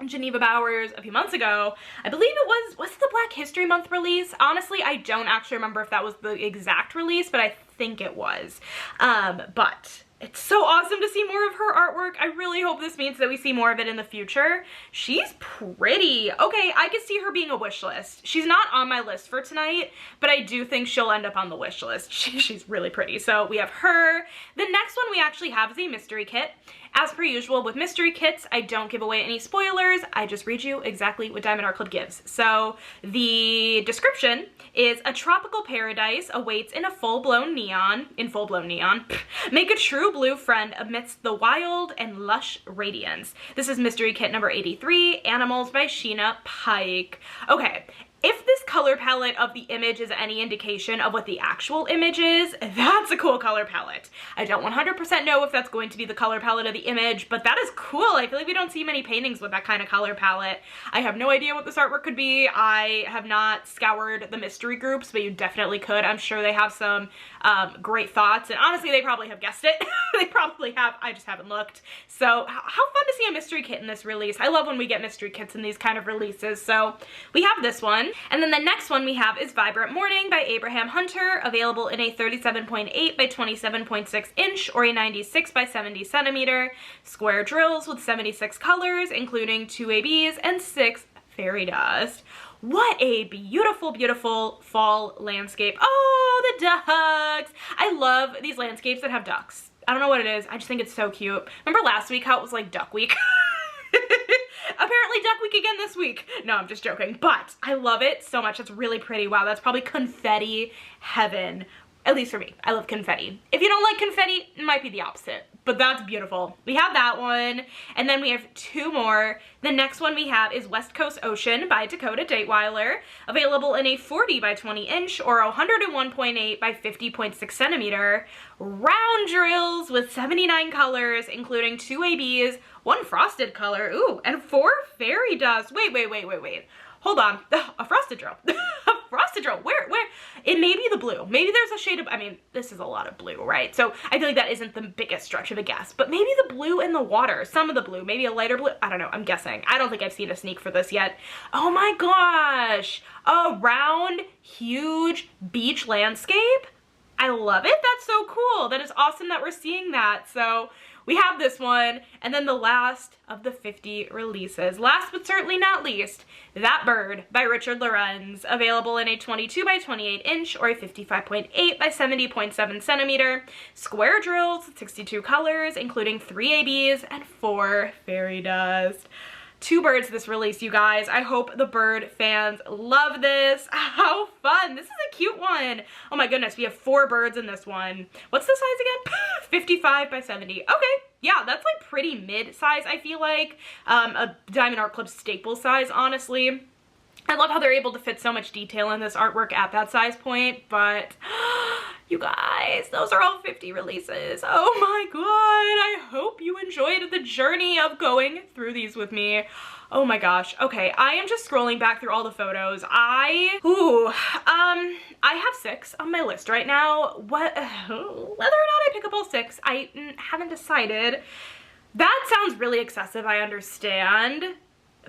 Geneva Bowers a few months ago. I believe it was the Black History Month release? Honestly, I don't actually remember if that was the exact release, but I think it was. But it's so awesome to see more of her artwork. I really hope this means that we see more of it in the future. She's pretty. Okay, I could see her being a wish list. She's not on my list for tonight, but I do think she'll end up on the wish list. She's really pretty. So we have her. The next one we actually have is a mystery kit. As per usual with mystery kits, I don't give away any spoilers. I just read you exactly what Diamond Art Club gives. So the description is a tropical paradise awaits in full-blown neon. Make a true blue friend amidst the wild and lush radiance. This is mystery kit number 83, Animals by Sheena Pike. Okay. If this color palette of the image is any indication of what the actual image is, that's a cool color palette. I don't 100% know if that's going to be the color palette of the image, but that is cool. I feel like we don't see many paintings with that kind of color palette. I have no idea what this artwork could be. I have not scoured the mystery groups, but you definitely could. I'm sure they have some great thoughts, and honestly, they probably have guessed it. They probably have. I just haven't looked. So how fun to see a mystery kit in this release. I love when we get mystery kits in these kind of releases. So we have this one. And then the next one we have is Vibrant Morning by Abraham Hunter, available in a 37.8 by 27.6 inch or a 96 by 70 centimeter. Square drills with 76 colors, including 2 ABs and 6 fairy dust. What a beautiful, beautiful fall landscape. Oh, the ducks. I love these landscapes that have ducks. I don't know what it is. I just think it's so cute. Remember last week how it was like Duck Week? Apparently Duck Week again this week. No, I'm just joking, but I love it so much. It's really pretty. Wow, that's probably confetti heaven. At least for me. I love confetti. If you don't like confetti, it might be the opposite, but that's beautiful. We have that one, and then we have 2 more. The next one we have is West Coast Ocean by Dakota Dateweiler, available in a 40 by 20 inch or 101.8 by 50.6 centimeter. Round drills with 79 colors, including 2 ABs, 1 frosted color, ooh, and 4 fairy dust. Wait. Hold on, a frosted drill. A frosted drill, where? It may be the blue. Maybe there's a shade of, I mean, this is a lot of blue, right? So I feel like that isn't the biggest stretch of a guess, but maybe the blue in the water, some of the blue, maybe a lighter blue. I don't know, I'm guessing. I don't think I've seen a sneak for this yet. Oh my gosh, a round, huge beach landscape. I love it, that's so cool. That is awesome that we're seeing that. So we have this one, and then the last of the 50 releases. Last but certainly not least, That Bird by Richard Lorenz, available in a 22 by 28 inch or a 55.8 by 70.7 centimeter. Square drills, 62 colors, including 3 ABs and 4 fairy dust. 2 birds this release, you guys. I hope the bird fans love this. How fun. This is a cute one. Oh my goodness, we have 4 birds in this one. What's the size again? 55 by 70. Okay, yeah, that's like pretty mid-size, I feel like. A Diamond Art Club staple size, honestly. I love how they're able to fit so much detail in this artwork at that size point, but you guys, those are all 50 releases. Oh my god, I hope you enjoyed the journey of going through these with me. Oh my gosh. Okay, I am just scrolling back through all the photos. I have 6 on my list right now. Whether or not I pick up all 6, I haven't decided. That sounds really excessive, I understand.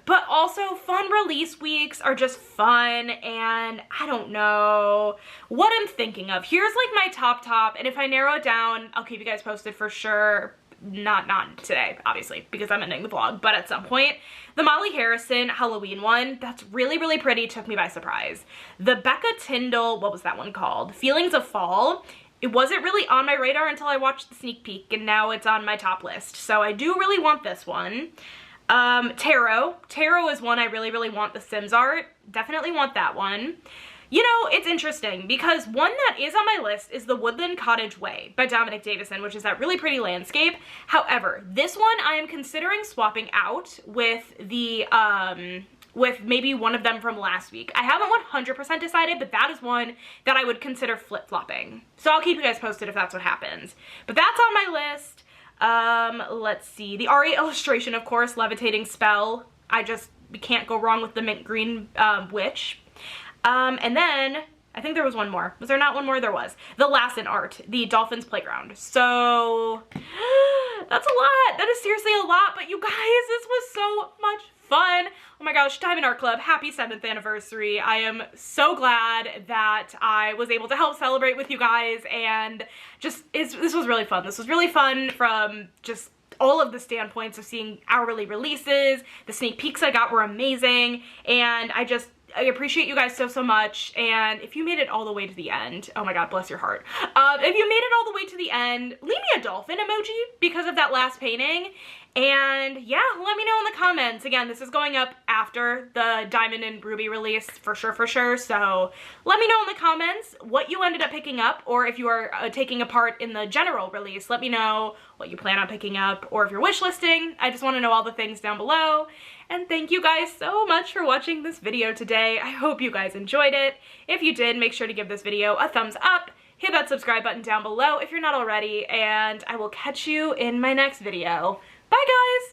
But also, fun release weeks are just fun, and I don't know what I'm thinking of. Here's like my top, and if I narrow it down, I'll keep you guys posted for sure. Not today, obviously, because I'm ending the vlog, but at some point. The Molly Harrison Halloween one, that's really, really pretty, took me by surprise. The Becca Tyndall, what was that one called? Feelings of Fall. It wasn't really on my radar until I watched the sneak peek, and now it's on my top list. So I do really want this one. Tarot. Tarot is one I really, really want the Sims art. Definitely want that one. You know, it's interesting because one that is on my list is The Woodland Cottage Way by Dominic Davison, which is that really pretty landscape. However, this one I am considering swapping out with the, with maybe one of them from last week. I haven't 100% decided, but that is one that I would consider flip-flopping. So I'll keep you guys posted if that's what happens. But that's on my list. Let's see. The Ari illustration, of course, Levitating Spell. We can't go wrong with the mint green witch. And then, I think there was one more. Was there not one more? There was. The Lassen art, the Dolphins Playground. So, that's a lot. That is seriously a lot, but you guys, this was so much fun. Oh my gosh, Diamond Art Club, happy 7th anniversary. I am so glad that I was able to help celebrate with you guys, and just, this was really fun. This was really fun from just all of the standpoints of seeing hourly releases. The sneak peeks I got were amazing, and I appreciate you guys so much. And if you made it all the way to the end, oh my god, bless your heart. If you made it all the way to the end, leave me a dolphin emoji because of that last painting. And yeah, let me know in the comments. Again, this is going up after the Diamond and Ruby release for sure. So let me know in the comments what you ended up picking up, or if you are taking a part in the general release, let me know what you plan on picking up, or if you're wish listing. I just want to know all the things down below. And thank you guys so much for watching this video today. I hope you guys enjoyed it. If you did, make sure to give this video a thumbs up. Hit that subscribe button down below if you're not already, and I will catch you in my next video. Bye guys!